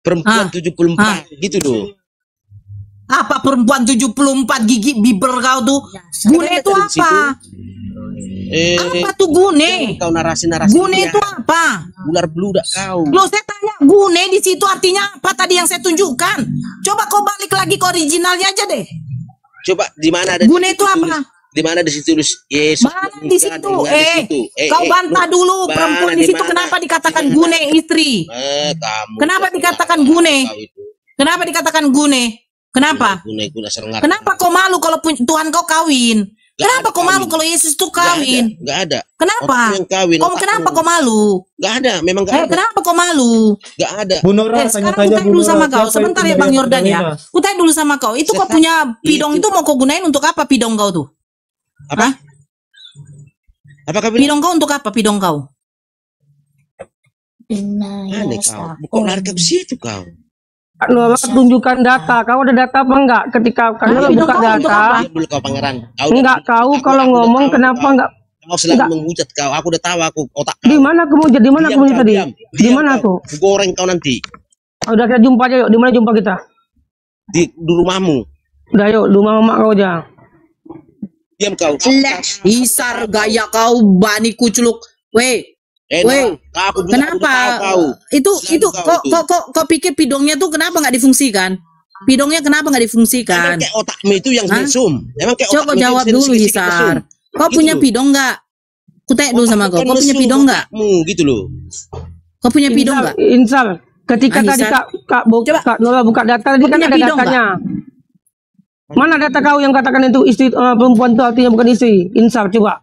Perempuan 74 gitu loh. Apa perempuan 74 gigi biber kau tuh? Gune itu apa? Apa tuh gune? Kau narasi. Gune itu apa? Ular beludak kau. Loh saya tanya gune di situ artinya apa tadi yang saya tunjukkan? Coba kau balik lagi ke originalnya aja deh. Coba di mana ada gune itu apa? Di mana di situ tulis Yesus? Mana di situ? Kau bantah dulu perempuan di situ kenapa dikatakan gune istri? Kenapa dikatakan gune? Kenapa dikatakan gune? Kenapa? Kenapa kau malu kalau Tuhan kau kawin? Kenapa kau malu kalau Yesus itu kawin? Gak ada. Kenapa? Kenapa kau malu? Gak ada, memang gak ada. Kenapa kau malu? Gak ada. Bu Nora, sekarang ku tanya dulu sama kau. Sebentar ya Bang Yordan ya. Ku tanya dulu sama kau. Itu kau punya pidong itu mau kau gunain untuk apa pidong kau tuh? Apa? Apakah pidong kau untuk apa pidong kau? Aneh kau. Kok lari ke situ kau? Nora tunjukkan data. Kau ada data apa enggak? Ketika Nora buka data. Dulu kau pangeran. Enggak, kau kalau ngomong kenapa enggak? Kau selalu menghujat kau. Aku udah tahu aku otak kau. Di mana kamu jadi? Di mana kamu tadi? Di mana aku? Goreng kau nanti. Udah kita jumpa aja yuk. Di mana jumpa kita? Di rumahmu. Udah yuk, di rumah mama kau aja. Diam kau. Isar gaya kau bani kuculuk. Weh. Kenapa? Itu kok pikir pidongnya tuh kenapa nggak difungsikan? Pidongnya kenapa nggak difungsikan? Emang kayak otakmu itu yang mesum. Emang kayak coba jawab dulu Hisar. Kau punya pidong nggak? Kutanya dulu sama kau. Kau punya pidong nggak? Gitu loh. Kau punya pidong nggak? Insal. Ketika tadi Kak Nora buka data tadi kan ada datanya. Mana data kau yang katakan itu istri perempuan itu artinya bukan istri? Insal coba.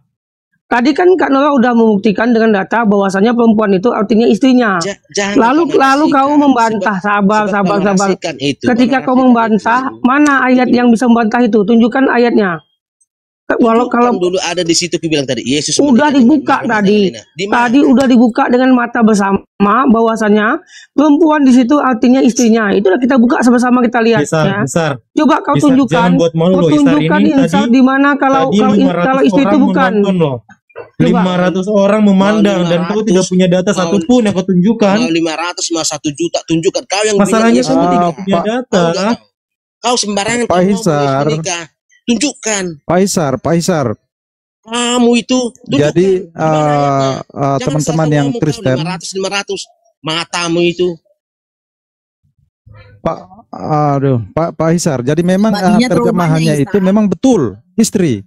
Tadi kan Kak Nora udah membuktikan dengan data bahwasanya perempuan itu artinya istrinya. Lalu kau membantah, sabar. Ketika kau membantah, mana ayat yang bisa membantah itu? Tunjukkan ayatnya. Kalau dulu ada di situ aku bilang tadi Yesus udah dibuka tadi. Tadi udah dibuka dengan mata bersama bahwasanya perempuan di situ artinya istrinya. Itulah kita buka sama-sama kita lihat ya. Coba kau tunjukkan. Kau tunjukkan insal di mana kalau istri itu bukan. 500 orang memandang dan kau tidak punya data satupun yang kau tunjukkan. 500 sama 1 juta tunjukkan kau yang masalahnya kau tidak punya data. Kau sembarangan Pak Hisar. Tunjukkan. Pak Hisar. Kamu itu. Jadi teman-teman yang Kristen. 500 matamu itu. Pak Hisar. Jadi memang terjemahannya itu memang betul istri.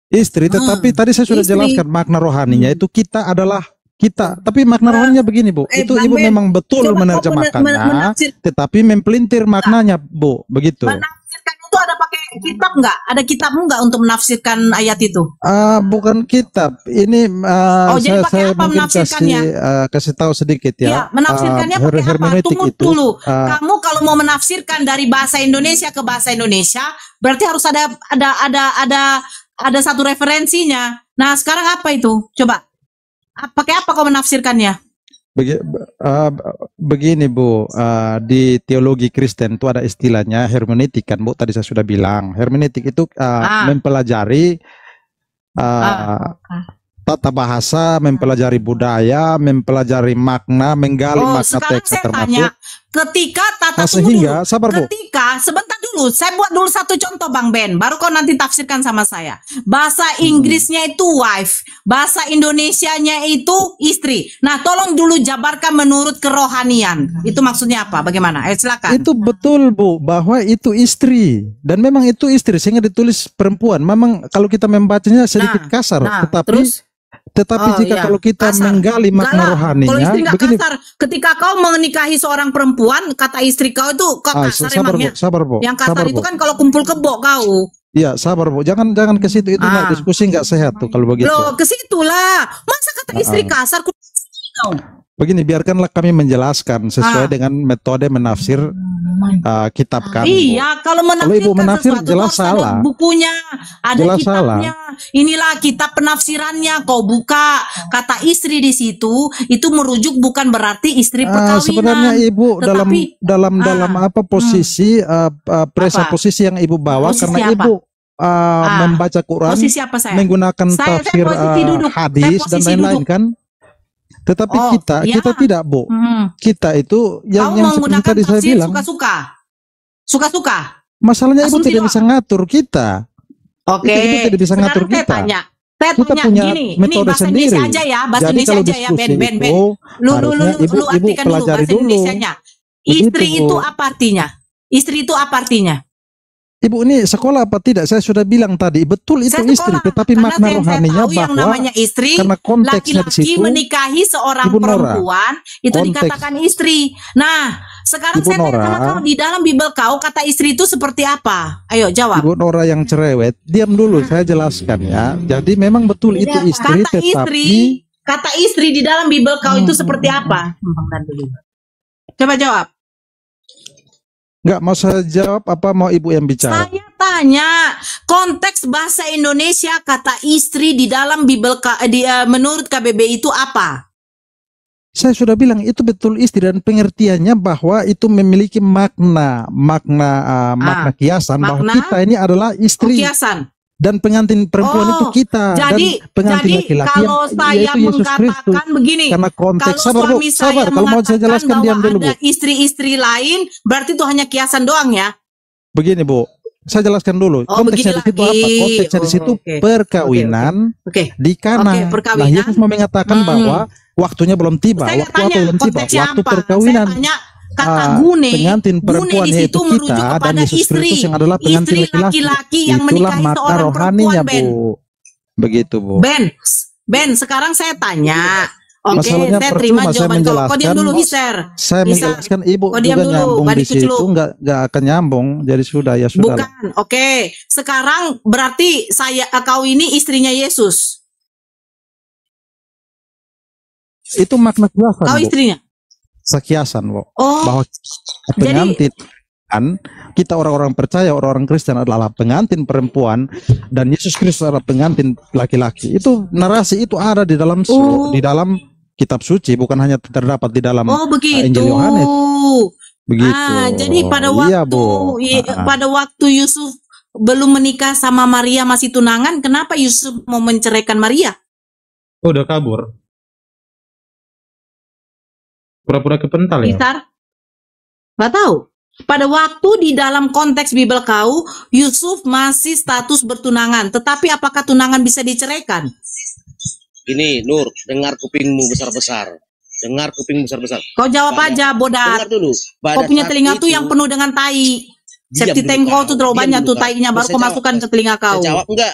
Tetapi tadi saya sudah jelaskan makna rohaninya itu kita adalah kita. Tapi makna rohaninya begini, Bu. Itu Bang Ibu Ben, memang betul coba kau menerjemahkannya, tetapi mempelintir maknanya, Bu. Begitu. menafsirkan itu ada pakai kitab nggak? Ada kitabmu nggak untuk menafsirkan ayat itu? Bukan kitab. Ini jadi pakai saya apa mungkin menafsirkannya? kasih tahu sedikit ya. Iya, menafsirkannya pakai apa? Hermeneutik Tunggu itu. dulu. Kamu kalau mau menafsirkan dari bahasa Indonesia ke bahasa Indonesia, berarti harus ada satu referensinya. Nah, sekarang apa itu? Coba. Pakai apa kau menafsirkannya? Begini, Bu, di teologi Kristen itu ada istilahnya hermeneutik kan, Bu. Tadi saya sudah bilang, hermeneutik itu mempelajari tata bahasa, mempelajari budaya, mempelajari makna, menggali makna teks termasuk. Ketika sehingga, sabar, Bu. Sebentar dulu, saya buat dulu satu contoh Bang Ben, baru kau nanti tafsirkan sama saya. Bahasa Inggrisnya itu wife, bahasa Indonesianya itu istri. Nah, tolong dulu jabarkan menurut kerohanian. Itu maksudnya apa? Bagaimana? Ayo silakan. Itu betul, Bu, bahwa itu istri, dan memang itu istri sehingga ditulis perempuan. Memang kalau kita membacanya sedikit kasar, tetapi jika kalau kita menggali makna rohaninya, kalau istri nggak begini, kasar, ketika kau menikahi seorang perempuan, kata istri kau itu kau kasar emangnya? Sabar, Bu. Yang kasar Sabar, itu Bu. kan kalau kumpul kebo kau. Iya, sabar, Bu. Jangan ke situ, itu nggak diskusi, nggak sehat tuh kalau begitu. Loh, ke situlah. Masa kata istri kasar? Begini, biarkanlah kami menjelaskan sesuai dengan metode menafsir kitab kami. Iya, kalau Ibu menafsir sesuatu, jelas harus ada salah. bukunya, ada Jelas kitabnya. Inilah kitab penafsirannya. Kau buka kata istri di situ, itu merujuk bukan berarti istri perkawinan. Sebenarnya Ibu dalam apa posisi posisi yang Ibu bawa, Posisi karena apa? Ibu membaca Quran Posisi apa saya? menggunakan Saya tafsir posisi duduk. hadis Saya dan posisi lain-lain duduk. kan. Tetapi kita tidak, Bu. Kita itu yang Kau seperti menggunakan tadi saya tafsir bilang. suka-suka. Masalahnya Ibu Asumsi tidak doang. bisa ngatur kita. Oke. Ibu tidak bisa ngatur Sekarang kita. Saya Kita tanya punya gini, ini metode bahasa sendiri. Indonesia aja ya, bahasa Jadi Indonesia kalau aja ya, Ben. diskusi itu Lu harusnya Ibu artikan dulu pelajari bahasa dulu. Indonesianya. Begitu, Istri Bu. itu apa artinya? Istri itu apa artinya? Ibu ini sekolah apa tidak? Saya sudah bilang tadi, betul itu Saya istri, sekolah, tetapi karena makna yang saya rohaninya tahu yang bahwa namanya istri, karena konteksnya di laki-laki situ, menikahi seorang Ibu Nora, perempuan itu konteks- dikatakan istri. Nah, sekarang Ibu saya tanya Nora, sama kau, di dalam Bible kau kata istri itu seperti apa? Ayo jawab. Ibu Nora yang cerewet, diam dulu, saya jelaskan ya. Jadi memang betul itu istri, tetapi Kata istri di dalam Bible kau itu seperti apa? Coba jawab. nggak mau saya jawab, apa mau Ibu yang bicara? Saya tanya konteks bahasa Indonesia kata istri di dalam Bible menurut KBBI itu apa? Saya sudah bilang itu betul istri, dan pengertiannya bahwa itu memiliki makna kiasan, bahwa makna? kita ini adalah istri. Kiasan. Dan pengantin perempuan itu kita, Jadi, dan pengantin laki-laki kalau saya yaitu Yesus Kristus. mengatakan begini, Karena konteks, kalau sabar, Bu, suami sabar. saya Kalau mau saya jelaskan, mengatakan diam bahwa dulu, Bu. ada istri-istri lain, berarti itu hanya kiasan doang ya? Begini, Bu, saya jelaskan dulu. Oh, Konteksnya di situ begini apa? lagi. Konteksnya di situ Oke. perkawinan di Kana. Oke, perkawinan. Nah, Yesus mau mengatakan bahwa waktunya belum tiba. Saya Waktu tanya, apa belum tiba? konteksnya Waktu apa? perkawinan. Saya tanya kata gune. Pengantin perempuan Gune di yaitu situ merujuk kita, dan kepada Yesus istri. Kristus yang adalah pengantin Istri laki-laki. laki-laki yang Itulah menikahi makna seorang rohaninya, perempuan, Bu. Begitu, Bu. Ben, sekarang saya tanya. Oke, Masalahnya saya terima percuma saya jawaban kau. Kau diam dulu, menjelaskan. Hiser. Saya menjelaskan, Ibu Kau diam juga dulu, nyambung di balik ke situ, celup. nggak akan nyambung. Jadi sudah, ya sudah. Bukan, oke. Sekarang berarti kau ini istrinya Yesus. Itu makna kiasan, Kau Bu. istrinya. Sekiasan, Bu. Oh, Bahwa pengantin kan, kita orang-orang percaya, orang-orang Kristen adalah pengantin perempuan, dan Yesus Kristus adalah pengantin laki-laki. Itu narasi itu ada di dalam di dalam kitab suci, bukan hanya terdapat di dalam begitu. Injil Yohanes. Begitu. Jadi pada Iya, waktu Bu. pada waktu Yusuf belum menikah sama Maria, masih tunangan, kenapa Yusuf mau menceraikan Maria? Oh, udah kabur. Pura-pura kepental ya. Hiser? Gak tahu. Pada waktu di dalam konteks Bible kau, Yusuf masih status bertunangan. Tetapi apakah tunangan bisa diceraikan? Gini, Nur, dengar kupingmu besar-besar. Dengar kupingmu besar-besar. Kau jawab aja, bodat. Dengar dulu. Kau punya telinga tuh yang penuh dengan tai. Septi tank kau tuh terlalu banyak tuh tainya, baru kau masukkan ke telinga kau. Jawab enggak?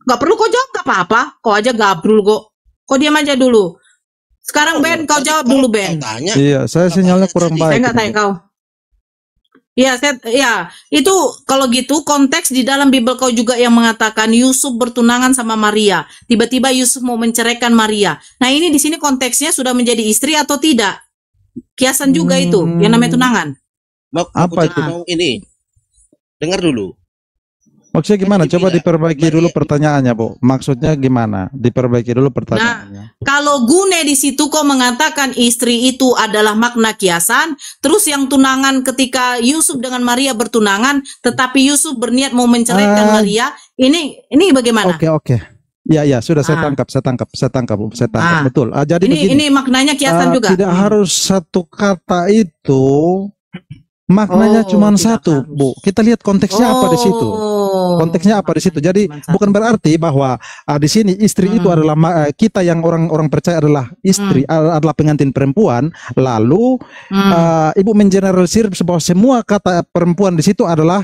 Gak perlu kau jawab, gak apa-apa. Kau aja gabrul kok. Kau diam aja dulu. Sekarang Ben, kau jawab dulu Ben. Iya, saya sinyalnya kurang Saya baik. nggak tanya kau. Ya, itu kalau gitu konteks di dalam Bible kau juga yang mengatakan Yusuf bertunangan sama Maria. Tiba-tiba Yusuf mau menceraikan Maria. Nah ini di sini konteksnya sudah menjadi istri atau tidak? Kiasan juga itu, yang namanya tunangan. Apa itu? Ini, dengar dulu. Maksudnya gimana? Coba diperbaiki dulu pertanyaannya, Bu. Maksudnya gimana? Diperbaiki dulu pertanyaannya. Kalau Gune di situ kau mengatakan istri itu adalah makna kiasan, terus yang tunangan ketika Yusuf dengan Maria bertunangan, tetapi Yusuf berniat mau menceraikan Maria, ini bagaimana? Oke. Ya, sudah saya tangkap, Bu. Saya tangkap, betul. Jadi ini maknanya kiasan juga. Tidak harus satu kata itu maknanya cuma satu, Bu. Kita lihat konteksnya apa di situ. Konteksnya apa di situ? Jadi bukan berarti bahwa di sini istri itu adalah kita yang orang percaya adalah istri adalah pengantin perempuan. Lalu ibu mengeneralisir bahwa semua kata perempuan di situ adalah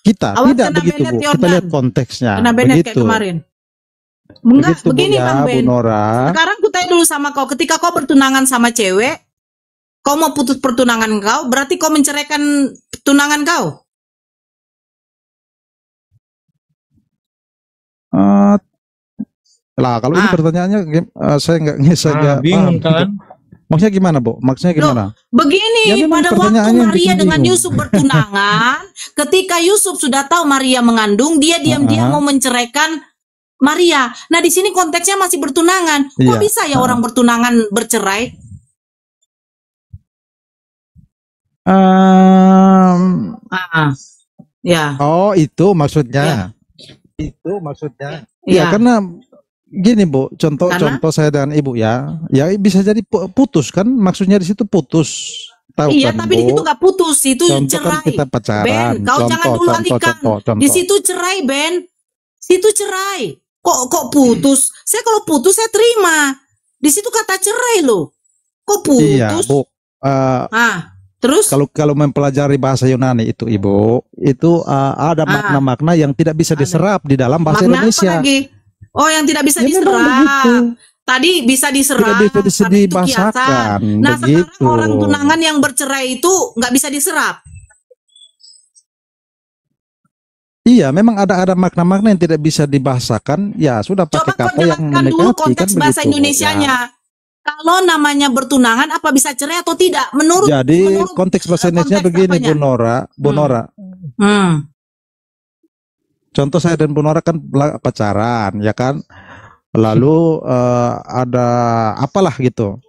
kita. Tidak begitu, Bu. Kita lihat konteksnya. Kena Benet kayak kemarin. Enggak, begitu, begini Bu, Bang Bu Ben. Nora. Sekarang ku tanya dulu sama kau, ketika kau bertunangan sama cewek, kau mau putus pertunangan kau, berarti kau menceraikan tunangan kau? Lah kalau ini pertanyaannya saya nggak bingung paham. kan? Maksudnya gimana, Bu? Maksudnya gimana? Begini, Ya, memang pada waktu pertanyaannya Maria bikin dengan bingung. Yusuf bertunangan, ketika Yusuf sudah tahu Maria mengandung, dia diam-diam mau menceraikan Maria. Nah, di sini konteksnya masih bertunangan. Kok Iya. bisa ya orang bertunangan bercerai? Ya. Oh, itu maksudnya. Itu maksudnya. Ya, Ya. karena gini, Bu, contoh Karena? saya dengan Ibu ya. Ya bisa jadi putus kan? Maksudnya di situ putus. Tahu Iya, kan, tapi di Bu? situ nggak putus, itu Contoh cerai. kan kita pacaran. Ben, kau jangan dulu alihkan. contoh. Di situ cerai, Ben. Situ cerai. Kok putus? Saya kalau putus saya terima. Di situ kata cerai loh. Kok putus? Iya, Bu. Terus? Kalau mempelajari bahasa Yunani itu, Ibu, itu ada makna-makna yang tidak bisa diserap di dalam bahasa Makna Indonesia. apa lagi? Oh, yang tidak bisa Ya, memang diserap. begitu. Tadi bisa diserap. Tidak bisa karena itu dibahasakan, kiasan. Nah, begitu. sekarang orang tunangan yang bercerai itu nggak bisa diserap. Iya, memang ada makna-makna yang tidak bisa dibahasakan. Ya, sudah pakai Coba kau kata yang jelaskan dulu mendekati kan konteks bahasa begitu. Indonesianya. Kalau namanya bertunangan, apa bisa cerai atau tidak? Jadi konteks bahasa Indonesia begini, Bu Nora. Contoh saya dan Bu Nora kan pacaran, ya kan? Lalu ada apalah gitu.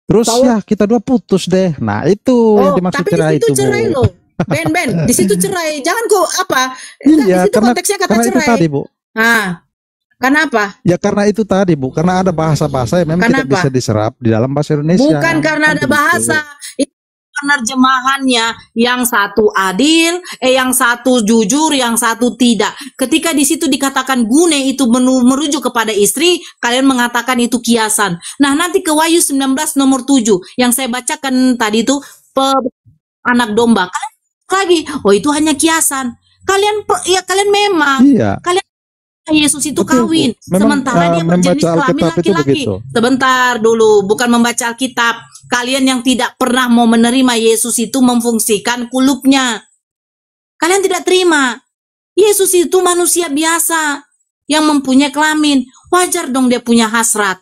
Terus ya kita dua putus deh. Nah, itu yang dimaksud tapi cerai di situ itu, cerai Bu. loh. Ben, di situ cerai. Jangan kok apa? Iya, di situ konteksnya kata karena itu cerai. tadi, Bu. Kenapa? Ya karena itu tadi, Bu. Karena ada bahasa-bahasa yang memang tidak bisa diserap di dalam bahasa Indonesia. Bukan karena ada bahasa. Itu penerjemahannya, yang satu adil, yang satu jujur, yang satu tidak. Ketika di situ dikatakan gune itu merujuk kepada istri, kalian mengatakan itu kiasan. Nah, nanti ke Wahyu 19 nomor 7 yang saya bacakan tadi itu anak domba. Kalian lagi, oh itu hanya kiasan. Kalian memang kalian Yesus itu kawin, sementara dia berjenis kelamin laki-laki. Sebentar dulu, bukan membaca Alkitab. Kalian yang tidak pernah mau menerima Yesus itu memfungsikan kulupnya. Kalian tidak terima. Yesus itu manusia biasa yang mempunyai kelamin. Wajar dong dia punya hasrat.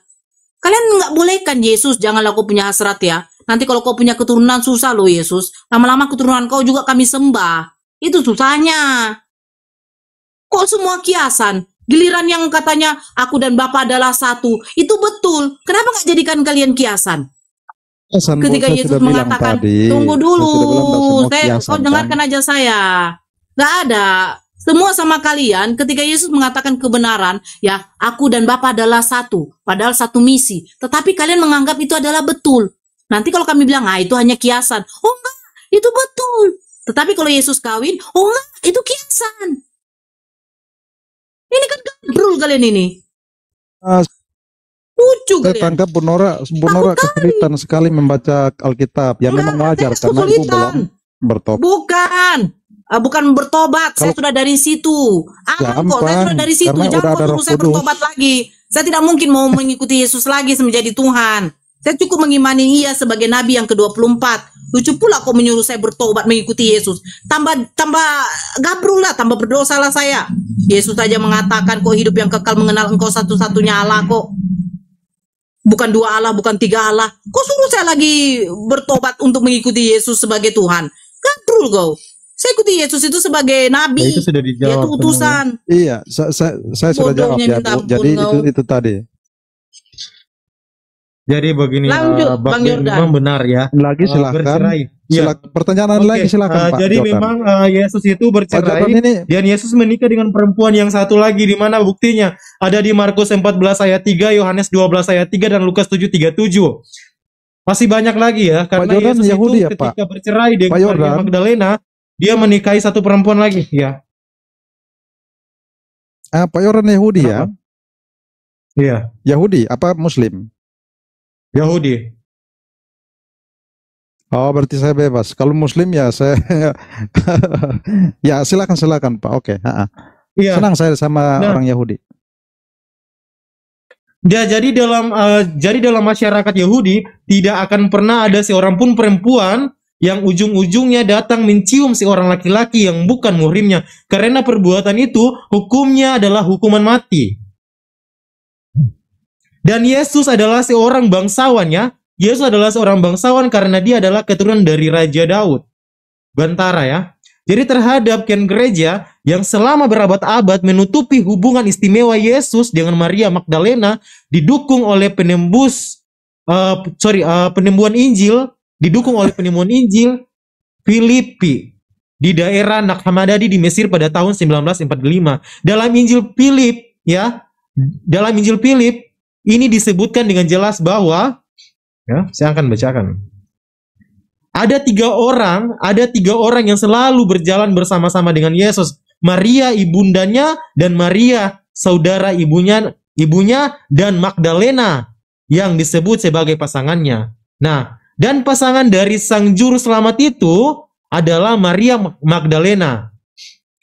Kalian nggak bolehkan Yesus, janganlah kau punya hasrat ya. Nanti kalau kau punya keturunan susah loh Yesus. Lama-lama keturunan kau juga kami sembah. Itu susahnya. Kok semua kiasan? Giliran yang katanya aku dan Bapa adalah satu, itu betul. Kenapa nggak jadikan kalian kiasan? Ketika Yesus mengatakan, tunggu dulu, kau dengarkan aja saya. Nggak ada. Semua sama kalian, ketika Yesus mengatakan kebenaran, ya aku dan Bapa adalah satu, padahal satu misi. Tetapi kalian menganggap itu adalah betul. Nanti kalau kami bilang, itu hanya kiasan. Oh enggak, itu betul. Tetapi kalau Yesus kawin, oh enggak, itu kiasan. Ini kan gabrul kalian ini. Lucu kalian. Saya tangkap Bu Nora kesulitan sekali membaca Alkitab. Ya memang wajar karena Ibu belum bertobat. Bukan. bukan bertobat. Saya sudah dari situ. Aman kok, saya sudah dari situ. karena udah Jangan ada kok Roh suruh saya Kudus. bertobat lagi. Saya tidak mungkin mau mengikuti Yesus lagi menjadi Tuhan. Saya cukup mengimani Ia sebagai Nabi yang ke-24. Lucu pula kok menyuruh saya bertobat mengikuti Yesus. Tambah gabrul lah, tambah berdosa lah saya. Yesus saja mengatakan kok hidup yang kekal mengenal Engkau satu-satunya Allah kok. Bukan 2 Allah, bukan 3 Allah. Kok suruh saya lagi bertobat untuk mengikuti Yesus sebagai Tuhan? Gabrul kau. Saya ikuti Yesus itu sebagai Nabi. Ya, itu sudah dijawab. Dia itu utusan. Iya, saya sudah jawab Bodohnya ya, minta Bu. ampun Jadi kau. itu tadi. Jadi begini, Lanjut, Bang Bang Yordan. memang benar ya. Lagi silakan. Bercerai. Ya. Pertanyaan Oke, lagi silakan Pak jadi Jordan. memang Yesus itu Pak bercerai Jordan ini dan Yesus menikah dengan perempuan yang satu lagi. Di mana buktinya? Ada di Markus 14 ayat 3, Yohanes 12 ayat 3 dan Lukas 7:37. Masih banyak lagi ya, karena Jordan Yesus Yahudi itu ya, Pak? ketika bercerai dengan Pak Jordan. Maria Magdalena, dia menikahi satu perempuan lagi, ya. Pak Yordan Yahudi ya? Iya, Yahudi apa Muslim? Yahudi. Oh, berarti saya bebas. Kalau Muslim ya saya ya silakan Pak. Oke. Iya. Senang saya sama orang Yahudi. Ya, jadi dalam masyarakat Yahudi tidak akan pernah ada seorang pun perempuan yang ujung-ujungnya datang mencium seorang laki-laki yang bukan muhrimnya, karena perbuatan itu hukumnya adalah hukuman mati. Dan Yesus adalah seorang bangsawan ya. Yesus adalah seorang bangsawan karena dia adalah keturunan dari Raja Daud. Bantara ya. Jadi terhadap Ken Gereja yang selama berabad-abad menutupi hubungan istimewa Yesus dengan Maria Magdalena didukung oleh penemuan Injil, didukung oleh penemuan Injil Filipi di daerah Naqshbandi di Mesir pada tahun 1945. Dalam Injil Filip ya, dalam Injil Filip ini disebutkan dengan jelas bahwa ya, saya akan bacakan. Ada tiga orang yang selalu berjalan bersama-sama dengan Yesus. Maria ibundanya dan Maria saudara ibunya dan Magdalena yang disebut sebagai pasangannya. Nah, dan pasangan dari sang juru selamat itu adalah Maria Magdalena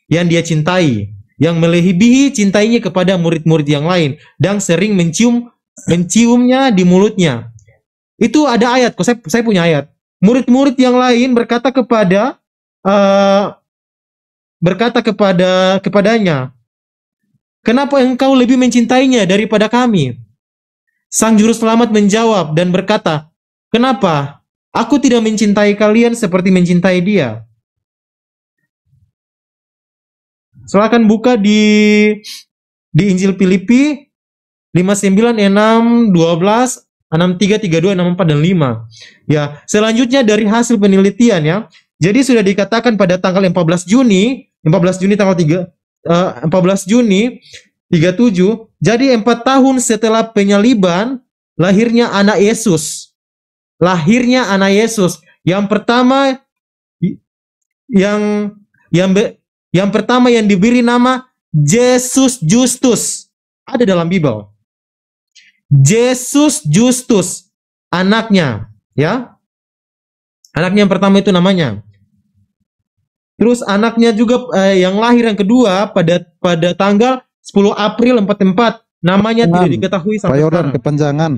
yang dia cintai, yang melebihi cintainya kepada murid-murid yang lain dan sering menciumnya di mulutnya. Itu ada ayat, kok saya punya ayat. Murid-murid yang lain berkata kepadanya, "Kenapa engkau lebih mencintainya daripada kami?" Sang juru selamat menjawab dan berkata, "Kenapa? Aku tidak mencintai kalian seperti mencintai dia." Silakan buka di Injil Filipi 59, 6, 12, 63, 32, 64, dan 5. Ya, selanjutnya dari hasil penelitian ya. Jadi sudah dikatakan pada tanggal 14 Juni tanggal 14 Juni 37. Jadi 4 tahun setelah penyaliban lahirnya anak Yesus. Yang pertama yang diberi nama Yesus Justus. Ada dalam Bible. Yesus Justus, anaknya, ya. Anaknya yang pertama itu namanya. Terus anaknya juga yang lahir yang kedua pada tanggal 10 April 44. Namanya tidak diketahui sampai Pak Yordan, sekarang. kepanjangan.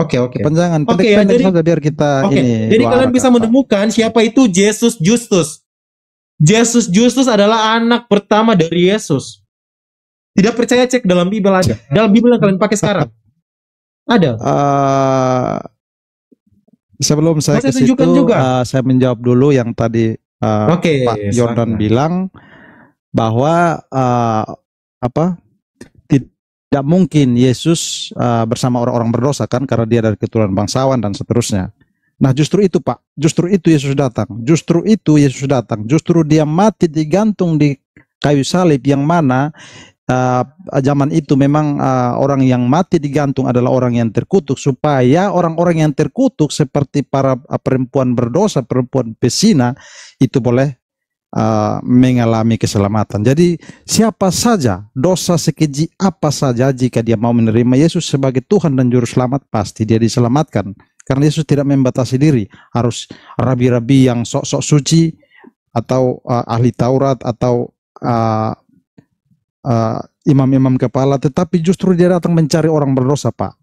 Oke. Kepanjangan. Oke, ya, Pendek saja biar kita ini. Jadi dua kalian arah bisa kata. menemukan siapa itu Yesus Justus. Yesus Justus adalah anak pertama dari Yesus. Tidak percaya, cek dalam Bible aja. Dalam Bible yang kalian pakai sekarang. Ada. Sebelum saya Saya ke situ, tunjukkan juga. saya menjawab dulu yang tadi Pak Yordan silakan. bilang bahwa tidak mungkin Yesus bersama orang-orang berdosa kan, karena dia dari keturunan bangsawan dan seterusnya. Nah, justru itu Pak, justru itu Yesus datang. Justru dia mati digantung di kayu salib, yang mana zaman itu memang orang yang mati digantung adalah orang yang terkutuk, supaya orang-orang yang terkutuk seperti para perempuan berdosa, perempuan pesina itu boleh mengalami keselamatan. Jadi siapa saja, dosa sekeji apa saja, jika dia mau menerima Yesus sebagai Tuhan dan Juru Selamat, pasti dia diselamatkan. Karena Yesus tidak membatasi diri, harus rabi-rabi yang sok-sok suci, atau ahli Taurat atau imam-imam kepala, tetapi justru dia datang mencari orang berdosa, Pak.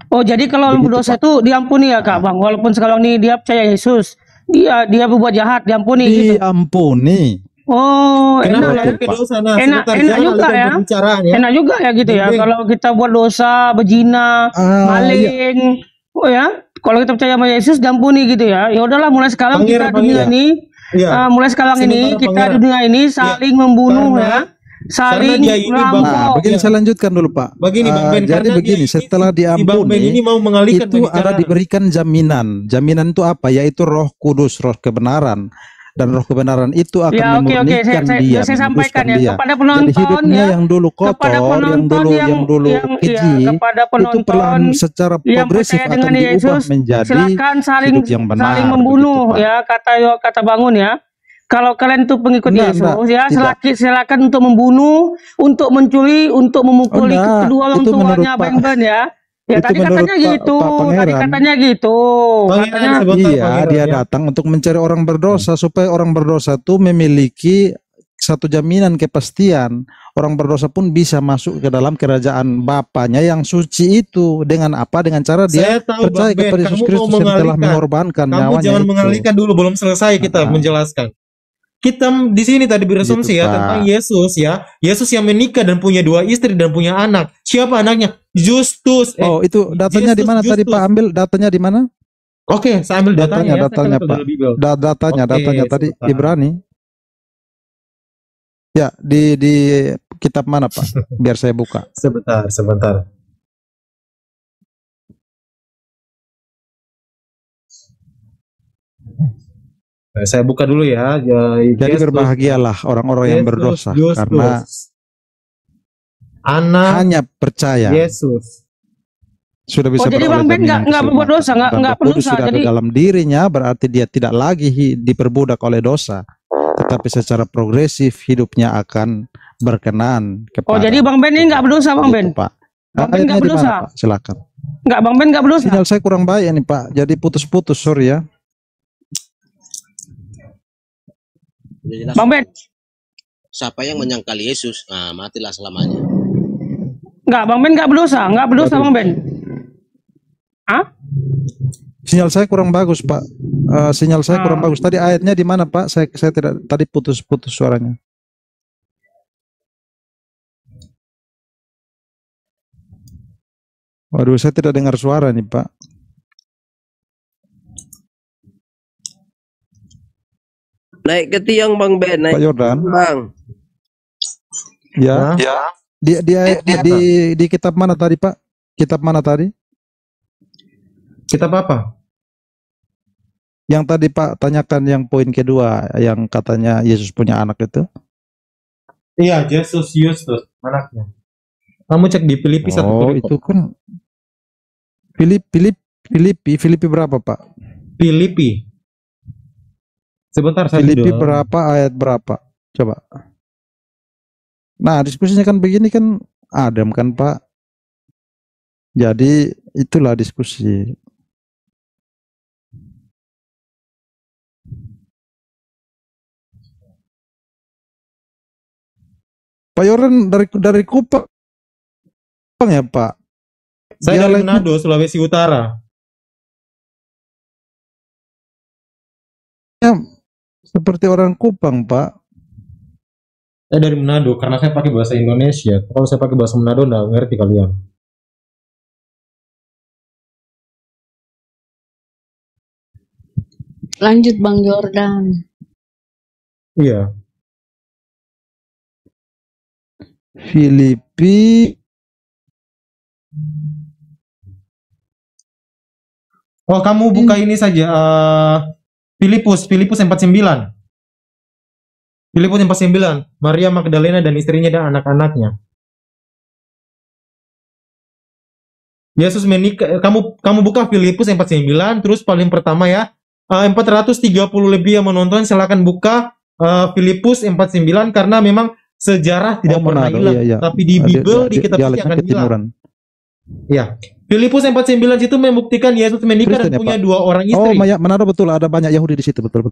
Oh, jadi kalau orang Begitu, berdosa Pak. itu diampuni ya, Kak, Bang. Walaupun sekarang ini dia percaya Yesus, dia berbuat jahat, diampuni gitu. Diampuni. Oh, Kenapa enak ya. lari ke dosa? Nah, Enak sebentar, enak jangan juga alihkan ya. pembicaraan ya. Enak juga ya gitu ya. Beng. Kalau kita buat dosa, berzina, Iya. maling, oh ya. Kalau kita percaya sama Yesus, diampuni gitu ya. Ya udahlah, mulai sekarang kita dunia ini, mulai sekarang ini Sebentar, kita Pangeran. dunia ini saling membunuh Karena- ya, saling dia ini merampok. Nah, begini saya lanjutkan dulu, Pak. Begini, Bang Ben, Jadi karena begini, dia ini- setelah si Bang Ben diampuni, ini mau mengalihkan itu ada pembicaraan. diberikan jaminan. Jaminan itu apa? Yaitu Roh Kudus, Roh kebenaran. Dan Roh kebenaran itu akan Ya, oke, memurnikan dia, saya sampaikan menguduskan ya dia. kepada Jadi penonton hidupnya ya. yang dulu kotor, Kepada yang penonton dulu keji, kepada itu penonton perlahan secara yang progresif percaya akan dengan diubah Yesus, menjadi silakan saling hidup yang benar. saling membunuh begitu, Pak. ya, kata Bangun ya. Kalau kalian itu pengikut Enggak, Yesus ya, tidak. silakan untuk membunuh, untuk mencuri, untuk memukuli enggak. kedua orang Itu menurut tuanya, Pak- Ben ya. Ya itu tadi menurut katanya Pak- gitu, Pak tadi Pangeran. katanya gitu. Katanya Iya, dia datang untuk mencari orang berdosa supaya orang berdosa itu memiliki satu jaminan kepastian. Orang berdosa pun bisa masuk ke dalam kerajaan Bapaknya yang suci itu dengan apa? Dengan cara dia Saya tahu, percaya Bang Ben, kepada Yesus kamu mau Kristus yang telah mengalihkan. mengorbankan Kamu nyawanya jangan itu. mengalihkan dulu, belum selesai kita menjelaskan. Kita di sini tadi berasumsi Gitu, ya Pak. tentang Yesus ya. Yesus yang menikah dan punya 2 istri dan punya anak. Siapa anaknya? Justus. Oh, itu datanya di mana tadi, Pak? Ambil datanya di mana? Oke, saya ambil datanya ya. Saya kan datanya, dapat Pak. dari Bible. Datanya Oke, tadi sebentar. Ibrani. Ya, di kitab mana, Pak? Biar saya buka. Sebentar. Nah, saya buka dulu ya. Jadi berbahagialah orang-orang yang berdosa karena anak hanya percaya. Yesus. Sudah bisa Oh, jadi beroleh Bang Ben jaminan nggak berbuat dosa, keselamatan. Dan nggak Roh Kudus berdosa. sudah ada Jadi dalam dirinya, berarti dia tidak lagi diperbudak oleh dosa, tetapi secara progresif hidupnya akan berkenan kepada. oh jadi Bang Ben ini nggak berdosa, Bang Ben. Pak. Bang Ben Ayatnya nggak di mana, berdosa. Pak? Silakan. Nggak, Bang Ben nggak berdosa. Sinyal saya kurang baik ini, Pak. Jadi putus-putus, sorry ya. Bang Ben, Siapa yang menyangkal Yesus, nah matilah selamanya. nggak, Bang Ben nggak berdosa, Bang Ben. Hah? Sinyal saya kurang bagus, Pak. Sinyal saya kurang bagus. Tadi ayatnya di mana, Pak? Saya tidak, tadi putus-putus suaranya. Waduh, saya tidak dengar suara nih, Pak. Naik ke tiang Bang Ben, naik Pak Yordan. Bang. Ya. Di kitab mana tadi, Pak? Kitab mana tadi? Kitab apa? Yang tadi Pak tanyakan yang poin kedua, yang katanya Yesus punya anak itu. Iya, Yesus Justus, anaknya. Kamu cek di Filipi 1. Oh, itu kan Filipi berapa, Pak? Filipi. Sebentar saya Filipi dulu. berapa, ayat berapa? Coba. Nah, diskusinya kan begini kan adem kan, Pak. Jadi itulah diskusi. Pak Yoran dari Kupang ya, Pak? Saya dari Dialeknya- Manado, Sulawesi Utara. Ya, seperti orang Kupang, Pak. Saya dari Manado karena saya pakai bahasa Indonesia. Kalau saya pakai bahasa Manado nggak ngerti kalian. Lanjut Bang Jordan. Iya. Filipi. Oh, kamu buka ini saja. Filipus 49. Filipus 49. Maria Magdalena dan istrinya dan anak-anaknya. Yesus menikah. Kamu buka Filipus 49. Terus paling pertama ya. 430 lebih yang menonton. Silakan buka Filipus 49 karena memang sejarah tidak pernah Manado, hilang. iya. Tapi di Bible, di kitab suci dialeknya akan hilang. ketimuran. Ya. Filipus 49 itu membuktikan Yesus menikah Kristen dan ya, punya Pak? 2 orang Oh, istri. Manado betul, ada banyak Yahudi di situ, betul.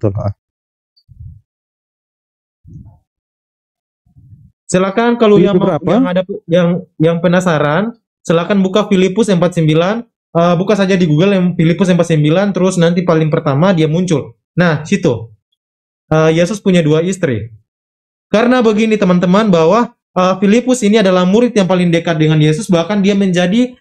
Silakan kalau yang Filipi berapa? yang ada yang penasaran, silakan buka Filipus 49. Buka saja di Google yang Filipus 49, terus nanti paling pertama dia muncul. Nah, situ. Yesus punya 2 istri. Karena begini teman-teman, bahwa Filipus ini adalah murid yang paling dekat dengan Yesus, bahkan dia menjadi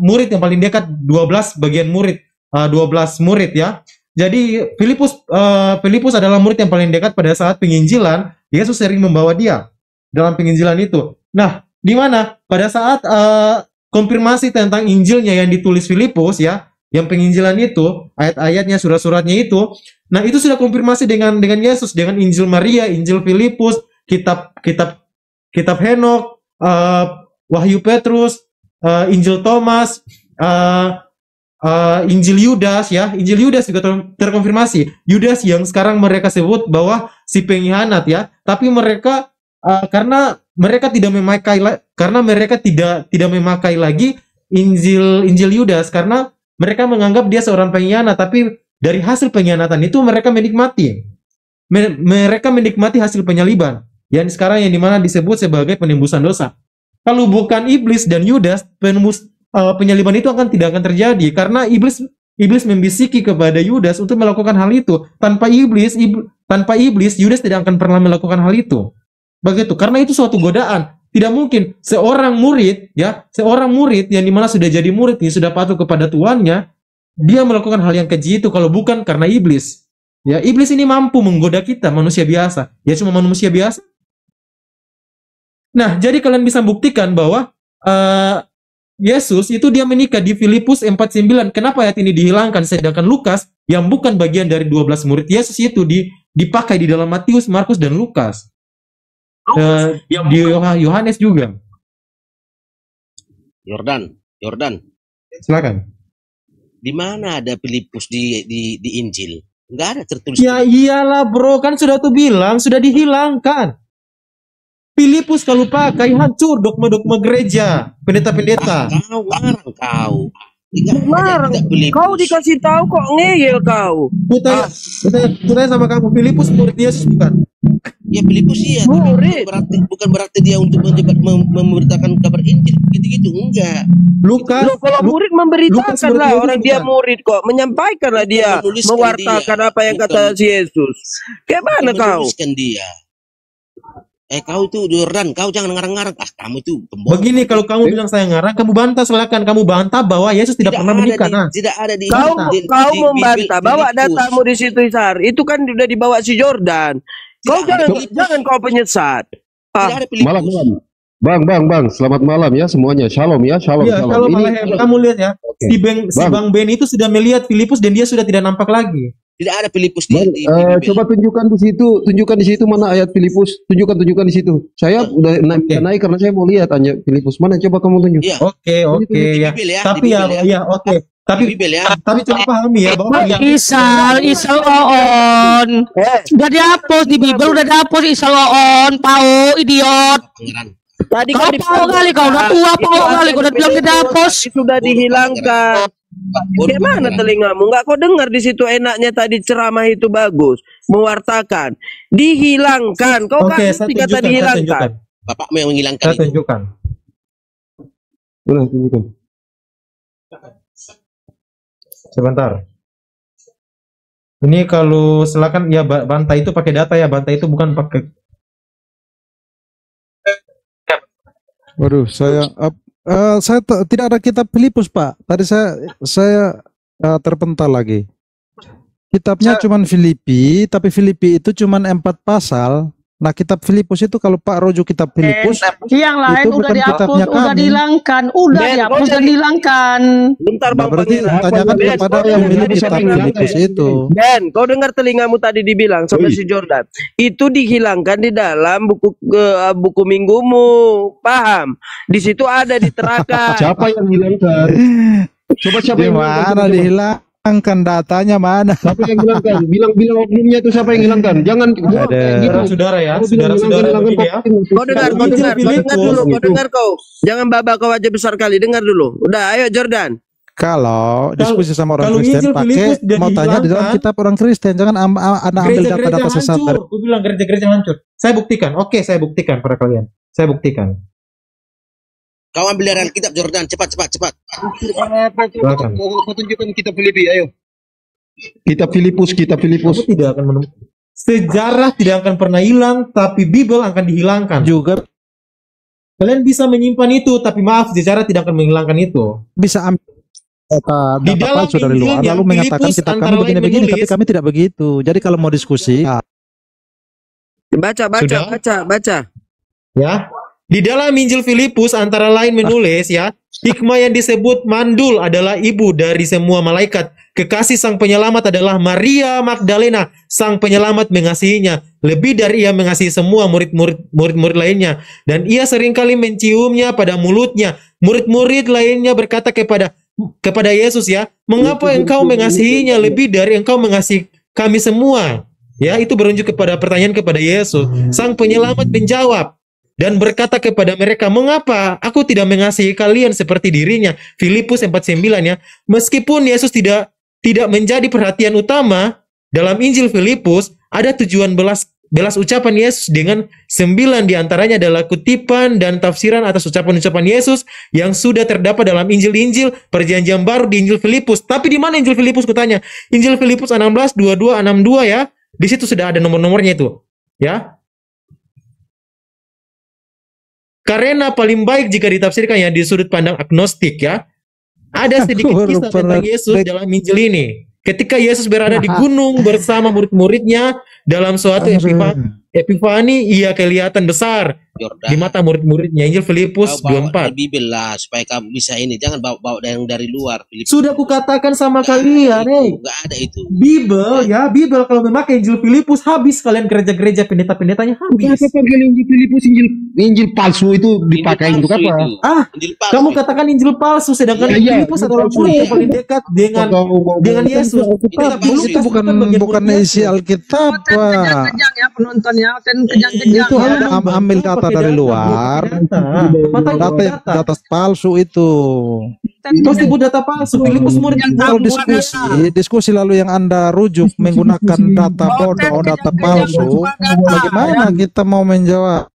murid yang paling dekat, 12 bagian murid, 12 murid ya. Jadi Filipus adalah murid yang paling dekat pada saat penginjilan. Yesus sering membawa dia dalam penginjilan itu. Nah, di mana pada saat konfirmasi tentang Injilnya yang ditulis Filipus ya, yang penginjilan itu, ayat-ayatnya, surat-suratnya itu, nah itu sudah konfirmasi dengan Yesus, dengan Injil Maria, Injil Filipus, kitab Henok, Wahyu Petrus, Injil Thomas, Injil Yudas ya, Injil Yudas juga terkonfirmasi. Yudas yang sekarang mereka sebut bahwa si pengkhianat ya, tapi mereka karena mereka tidak memakai lagi Injil Yudas, karena mereka menganggap dia seorang pengkhianat, tapi dari hasil pengkhianatan itu mereka menikmati hasil penyaliban yang sekarang yang dimana disebut sebagai penembusan dosa. Kalau bukan iblis dan Yudas, penyaliban itu tidak akan terjadi, karena iblis membisiki kepada Yudas untuk melakukan hal itu. Tanpa iblis Yudas tidak akan pernah melakukan hal itu. Begitu, karena itu suatu godaan. Tidak mungkin seorang murid yang dimana sudah jadi murid, yang sudah patuh kepada tuannya, dia melakukan hal yang keji itu kalau bukan karena iblis. Ya, iblis ini mampu menggoda kita, manusia biasa. Ya, cuma manusia biasa. Nah, jadi kalian bisa buktikan bahwa Yesus itu dia menikah di Filipus 49. Kenapa ayat ini dihilangkan, sedangkan Lukas yang bukan bagian dari 12 murid Yesus itu dipakai di dalam Matius, Markus, dan Lukas. Di Yohanes juga. Yordan. Silakan. Di mana ada Filipus di Injil? Enggak ada tertulis. Ya iyalah bro, kan sudah tuh bilang, sudah dihilangkan. Filipus kalau pakai hancur dogma-dogma gereja, pendeta-pendeta. Kau. Larang. Kau dikasih tahu kok ngeyel kau. Kutanya sama kamu, Filipus murid Yesus bukan? Ya Filipus iya, tapi bukan berarti dia untuk memberitakan kabar Injil gitu-gitu, enggak. Lukas, kalau murid memberitakan lah, orang dia murid kok, menyampaikanlah dia, mewartakan apa yang kata si Yesus. Gimana kau? Menuliskan dia. Kau itu Jordan, kau jangan ngarang-ngarang. Kamu itu pembohong. Begini, kalau kamu bilang saya ngarang, kamu bantah, silakan kamu bantah bahwa Yesus tidak pernah menikah. Tidak ada di Kau membantah, bawa datamu di situ, Isar. Itu kan sudah dibawa si Jordan. Kau jangan kau penyesat. Malam. Bang, selamat malam ya semuanya. Shalom ya, shalom. Ya, shalom. Kamu lihat ya, si Bang Ben itu sudah melihat Filipus dan dia sudah tidak nampak lagi. Tidak ada Filipus di coba tunjukkan di situ mana ayat Filipus. Tunjukkan di situ. Saya udah naik karena saya mau lihat hanya Filipus. Mana coba kamu tunjuk. Ya. Oke ya. Tapi ya oke. Tapi coba pahami ya bahwa Isal on. Udah dihapus di Bible, udah dihapus Isal on, pau idiot. Tadi kau pau kali, kau udah tua pau kali, kau udah bilang dihapus. Sudah dihilangkan. Gimana telingamu? Enggak kau dengar di situ enaknya tadi ceramah itu bagus, mewartakan. Dihilangkan. Kau kan kata dihilangkan. Bapakmu yang menghilangkan itu. Tunjukkan. Tunjukkan. Sebentar. Ini kalau silakan ya bantah itu pakai data ya, bantah itu bukan pakai. Waduh, saya tidak ada kitab Filipus, Pak. Tadi saya terpental lagi. Kitabnya cuman Filipi, tapi Filipi itu cuman 4 pasal. Nah, kitab Filipus itu kalau Pak Rojo kitab Filipus yang lain udah dihapus, udah dihilangkan, dan dihilangkan. Bentar Bang, berarti tanyakan kepada pemilik kitab Filipus itu. Ben, kau dengar telingamu tadi dibilang sampai si Jordan. Itu dihilangkan di dalam buku minggumu. Paham? Di situ ada diterangkan. Siapa yang hilangkan? Coba siapa yang dihilangkan? Datanya mana? Siapa yang hilangkan? Bilang oknumnya itu siapa yang hilangkan? Jangan saudara ya, saudara ya. Kau dengar dulu, kau dengar kau. Jangan babak kau aja besar kali, dengar dulu. Udah, ayo Jordan. Kalau diskusi sama orang kalau Kristen Injil pakai Filipus sudah mau tanya di dalam dihilangkan, kitab orang Kristen, jangan Anda ambil gereja-gereja data-data sesat hancur. dari Gue bilang gereja-gereja hancur. Saya buktikan. Oke, saya buktikan pada kalian. Saya buktikan. Kau ambil dari Alkitab Jordan, cepat. Silakan. Kau tunjukkan kitab Filipi, ayo. Kitab Filipus. Kamu tidak akan menemukan. Sejarah tidak akan pernah hilang, tapi Bible akan dihilangkan. Juga kalian bisa menyimpan itu, tapi maaf, sejarah tidak akan menghilangkan itu. bisa ambil Di data dalam palsu dari luar Injilnya, lalu mengatakan Filipus kitab antara kami lain begini-begini, tapi menulis. kami tidak begitu. Jadi kalau mau diskusi, Baca. Ya. Di dalam Injil Filipus antara lain menulis ya, hikmah yang disebut mandul adalah ibu dari semua malaikat. Kekasih sang penyelamat adalah Maria Magdalena. Sang penyelamat mengasihinya lebih dari ia mengasihi semua murid-murid lainnya. Dan ia seringkali menciumnya pada mulutnya. Murid-murid lainnya berkata kepada Yesus ya, mengapa engkau mengasihinya lebih dari engkau mengasihi kami semua? Ya, itu berunjuk kepada pertanyaan kepada Yesus. Sang penyelamat menjawab dan berkata kepada mereka, mengapa aku tidak mengasihi kalian seperti dirinya? Filipus 4:9 ya. Meskipun Yesus tidak menjadi perhatian utama dalam Injil Filipus, ada tujuan belas ucapan Yesus dengan 9 diantaranya adalah kutipan dan tafsiran atas ucapan-ucapan Yesus yang sudah terdapat dalam Injil-Injil Perjanjian Baru di Injil Filipus. Tapi di mana Injil Filipus kutanya? Injil Filipus 16, 22, 62 ya. Di situ sudah ada nomor-nomornya itu. Ya. Karena paling baik jika ditafsirkan ya di sudut pandang agnostik ya. Ada sedikit kisah tentang Yesus dalam Injil ini. Ketika Yesus berada di gunung bersama murid-muridnya dalam suatu epifani, ia kelihatan besar Jordan. di mata murid-muridnya. Injil Filipus Kau bawa 24. dari Bible lah supaya kamu bisa ini. Jangan bawa yang dari luar. Filipus. Sudah kukatakan sama kalian, Nggak ada itu. Bible kalau memakai Injil Filipus habis kalian gereja-gereja pendeta-pendetanya habis. Kenapa pakai Injil Filipus, Injil palsu itu dipakai untuk apa? Kamu katakan Injil palsu, sedangkan Filipus adalah murid yang paling dekat dengan Yesus. itu bukan isi Alkitab, Pak. Kejang ya penontonnya, kejang-kejang. Itu ambil data dari luar, data palsu itu. Itu sebut data palsu. Filipus murid yang Kalau diskusi lalu yang Anda rujuk menggunakan data bodoh, data palsu, bagaimana kita mau menjawab?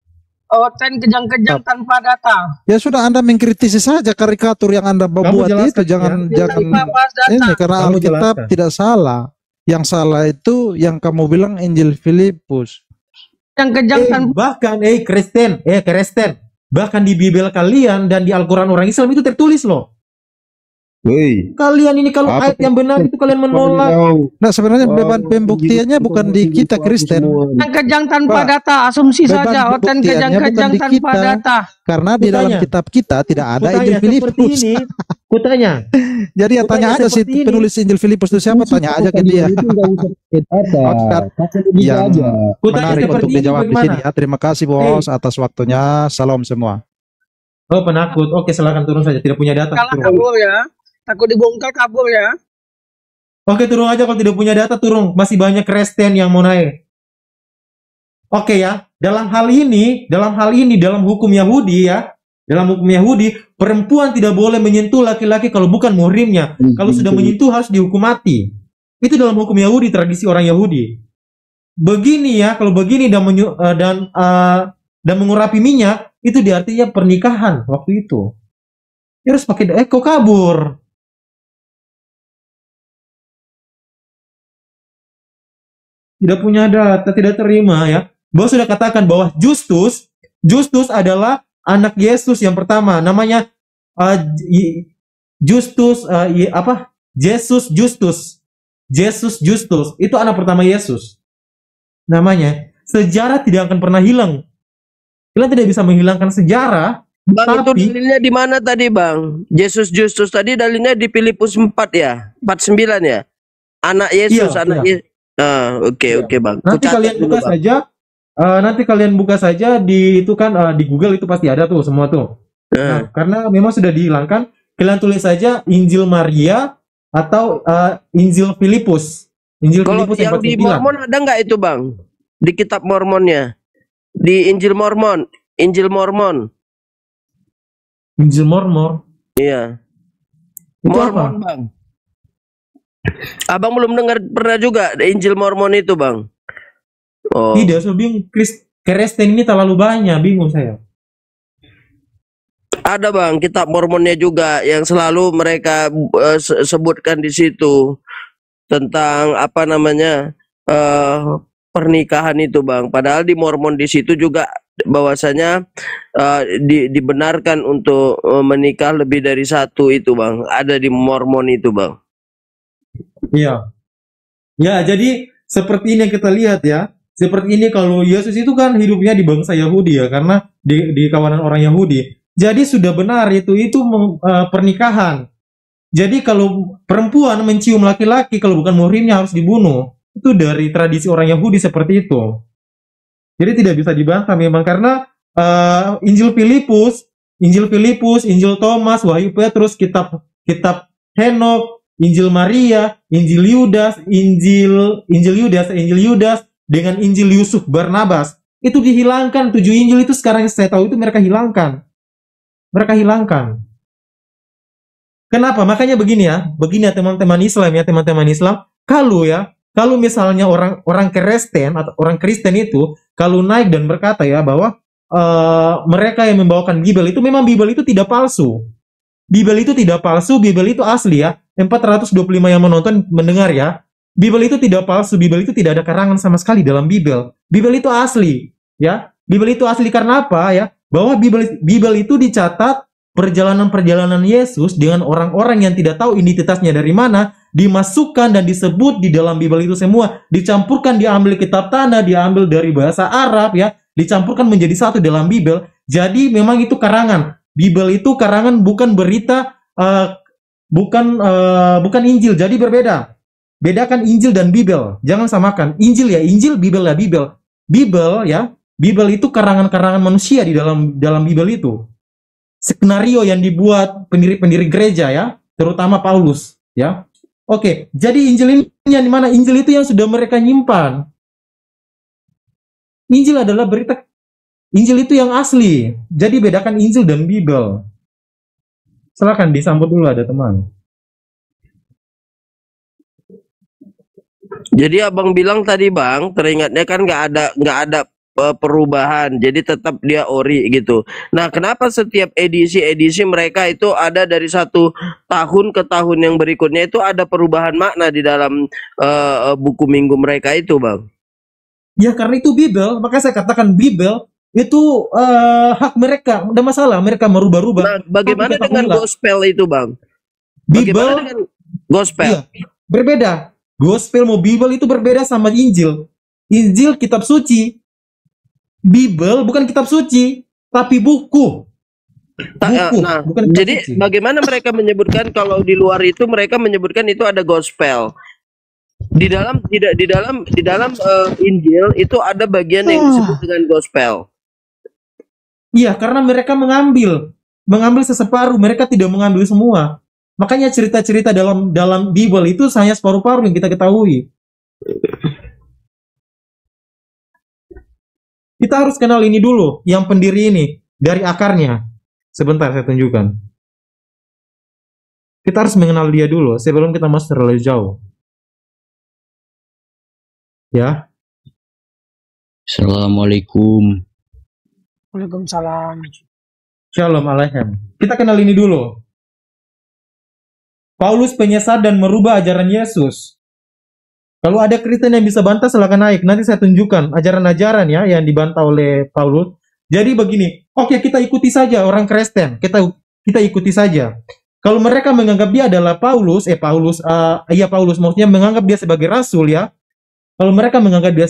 Kejang-kejang tanpa data. Ya sudah, Anda mengkritisi saja karikatur yang Anda buat itu, jangan ini, karena Alkitab tidak salah. Yang salah itu yang kamu bilang Injil Filipus. Kejang-kejang bahkan Kristen, bahkan di Bible kalian dan di Al-Quran orang Islam itu tertulis loh. Kalian ini kalau ayat yang benar itu kalian menolak. Nah, sebenarnya beban pembuktiannya bukan di kita Kristen. Kejang tanpa data, asumsi saja. Kejang-kejang tanpa data. Karena di dalam kitab kita tidak ada Injil Filipus. Kutanya. Jadi ya tanya aja si penulis Injil Filipus itu siapa, tanya aja ke dia. Yang menarik untuk dijawab di sini ya. Terima kasih bos atas waktunya. Salam semua. Oh, penakut. Oke, silakan turun saja. Tidak punya data. Kabur ya. Takut dibongkar, kabur ya. Oke, turun aja kalau tidak punya data, turun. Masih banyak Kristen yang mau naik. Oke ya. Dalam hal ini dalam hukum Yahudi ya, dalam hukum Yahudi, perempuan tidak boleh menyentuh laki-laki kalau bukan muhrimnya. Kalau sudah menyentuh harus dihukum mati. Itu dalam hukum Yahudi, tradisi orang Yahudi. Begini ya, kalau begini dan mengurapi minyak, itu diartinya pernikahan waktu itu. Ya harus pakai kok kabur. Tidak punya data, tidak terima ya. Bos sudah katakan bahwa Justus adalah anak Yesus yang pertama, namanya Jesus Justus. Itu anak pertama Yesus. Namanya. Sejarah tidak akan pernah hilang. Kalian tidak bisa menghilangkan sejarah. Bang, itu dalilnya di mana tadi, Bang? Yesus Justus tadi dalilnya di Filipus 4 ya? 49 ya? Anak Yesus, Yesus. Oke, Bang. Nanti kalian buka saja di itu kan di Google itu pasti ada tuh semua tuh. Nah, karena memang sudah dihilangkan, kalian tulis saja Injil Maria atau Injil Filipus. Kalau yang di Mormon ada nggak itu, Bang? Di kitab Mormonnya. Di Injil Mormon. Iya. Itu Mormon, apa? Bang. Abang belum dengar pernah juga Injil Mormon itu, Bang? Oh. Tidak, saya bingung. Kristen ini terlalu banyak, bingung saya. Ada, Bang, kitab Mormonnya juga yang selalu mereka sebutkan di situ tentang apa namanya pernikahan itu, Bang. Padahal di Mormon di situ juga bahwasanya dibenarkan untuk menikah lebih dari satu itu, Bang. Ada di Mormon itu, Bang. Iya. Ya, jadi seperti ini yang kita lihat ya. Seperti ini kalau Yesus itu kan hidupnya di bangsa Yahudi ya, karena di kawanan orang Yahudi. Jadi sudah benar itu pernikahan. Jadi kalau perempuan mencium laki-laki kalau bukan muhrimnya harus dibunuh. Itu dari tradisi orang Yahudi seperti itu. Jadi tidak bisa dibantah memang karena Injil Filipus, Injil Thomas, Wahyu Petrus, kitab Henok, Injil Maria, Injil Yudas dengan Injil Yusuf Barnabas itu dihilangkan. 7 Injil itu sekarang saya tahu itu mereka hilangkan. Kenapa? Makanya begini ya teman-teman Islam, kalau misalnya orang Kristen atau orang Kristen itu kalau naik dan berkata ya bahwa mereka yang membawakan Bible itu memang Bible itu tidak palsu. Bible itu tidak palsu, Bible itu asli ya. 425 yang mendengar ya. Bible itu tidak palsu, Bible itu tidak ada karangan sama sekali dalam Bible. Bible itu asli, ya. Bible itu asli karena apa ya? Bahwa Bible itu dicatat perjalanan-perjalanan Yesus dengan orang-orang yang tidak tahu identitasnya dari mana, dimasukkan dan disebut di dalam Bible itu semua, dicampurkan, diambil kitab tanah, diambil dari bahasa Arab ya, dicampurkan menjadi satu dalam Bible. Jadi memang itu karangan. Bible itu karangan, bukan berita, bukan Injil. Jadi berbeda. Bedakan Injil dan Bible. Jangan samakan. Injil ya Injil, Bible ya Bible. Bible ya, Bible itu karangan-karangan manusia di dalam Bible itu. Skenario yang dibuat pendiri-pendiri gereja ya, terutama Paulus ya. Oke, jadi Injil ini yang dimana? Injil itu yang sudah mereka nyimpan. Injil adalah berita. Injil itu yang asli. Jadi bedakan Injil dan Bible. Silakan disambut dulu, ada teman. Jadi abang bilang tadi, Bang, teringatnya kan nggak ada perubahan, jadi tetap dia ori gitu. Nah, kenapa setiap edisi mereka itu ada dari satu tahun ke tahun yang berikutnya itu ada perubahan makna di dalam buku minggu mereka itu, Bang? Ya karena itu Bible, maka saya katakan Bible itu hak mereka, tidak masalah mereka merubah-rubah. Nah, bagaimana dengan gospel itu, Bang? Bagaimana dengan gospel? Iya, berbeda. Gospel mau Bible itu berbeda sama Injil. Injil kitab suci. Bible bukan kitab suci, tapi buku. Nah, jadi suci. Bagaimana mereka menyebutkan kalau di luar itu mereka menyebutkan itu ada gospel. Di dalam Injil itu ada bagian yang disebut dengan gospel. Iya, karena mereka mengambil seseparuh, mereka tidak mengambil semua. Makanya cerita-cerita dalam Bible itu hanya separuh-paruh yang kita ketahui. Kita harus kenal ini dulu, yang pendiri ini, dari akarnya. Sebentar saya tunjukkan. Kita harus mengenal dia dulu, sebelum kita masuk terlalu jauh. Ya. Assalamualaikum. Waalaikumsalam. Shalom alaikum. Kita kenal ini dulu. Paulus penyesat dan merubah ajaran Yesus. Kalau ada Kristen yang bisa bantah, silakan naik. Nanti saya tunjukkan ajaran-ajaran ya yang dibantah oleh Paulus. Jadi begini, oke, kita ikuti saja orang Kristen. Kita ikuti saja. Kalau mereka menganggap dia adalah Paulus maksudnya menganggap dia sebagai rasul ya. Kalau mereka menganggap dia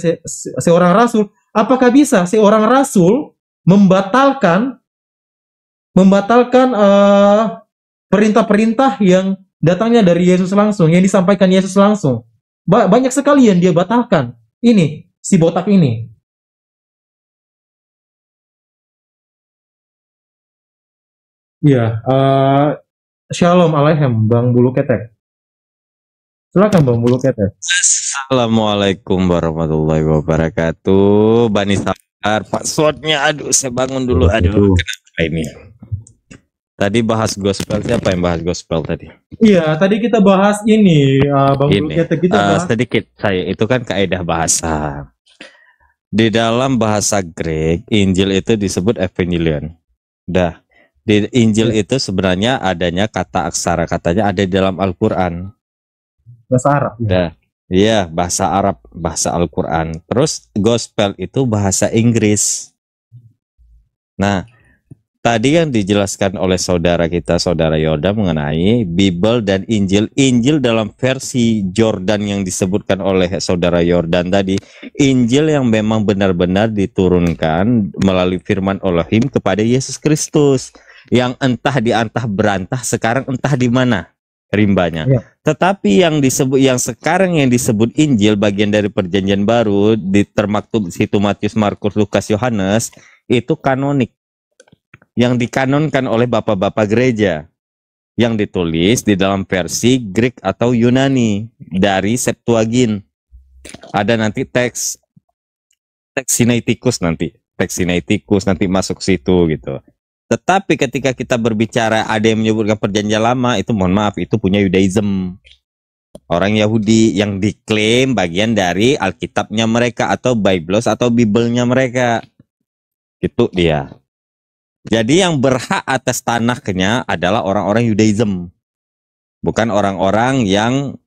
seorang rasul, apakah bisa seorang rasul membatalkan perintah-perintah yang datangnya dari Yesus langsung, yang disampaikan Yesus langsung? Banyak sekali yang dia batalkan. Ini, si botak ini. Ya, Shalom alaikum, Bang Bulu Ketek. Silakan Bang Bulu Ketek. Assalamualaikum warahmatullahi wabarakatuh. Bani Sabar, passwordnya, aduh, saya bangun dulu, aduh, kenapa ini? Tadi bahas gospel, siapa yang bahas gospel tadi? Iya, tadi kita bahas ini, Bang Bulu Ini kita bahas. sedikit saya, itu kan kaidah bahasa. Di dalam bahasa Grek, Injil itu disebut Evangelion. Dah, di Injil itu sebenarnya adanya kata aksara, katanya ada di dalam Al-Quran. Bahasa Arab. Dah, iya bahasa Arab, bahasa Al-Quran. Terus gospel itu bahasa Inggris. Nah, tadi yang dijelaskan oleh saudara kita, saudara Yoda, mengenai Bible dan Injil. Injil dalam versi Jordan yang disebutkan oleh saudara Yordan tadi, Injil yang memang benar-benar diturunkan melalui firman Elohim kepada Yesus Kristus, yang entah diantah berantah sekarang entah di mana rimbanya. Ya. Tetapi yang sekarang yang disebut Injil, bagian dari Perjanjian Baru, di termaktub situ Matius, Markus, Lukas, Yohanes, itu kanonik, yang dikanonkan oleh bapak-bapak gereja, yang ditulis di dalam versi Greek atau Yunani dari Septuagint. Ada nanti teks Sinaiticus, nanti masuk situ gitu. Tetapi ketika kita berbicara ada yang menyebutkan Perjanjian Lama, itu mohon maaf, itu punya Yudaism, orang Yahudi yang diklaim bagian dari Alkitabnya mereka atau Biblos atau Biblenya mereka. Itu dia. Jadi yang berhak atas tanahnya adalah orang-orang Yudaism, bukan orang-orang yang,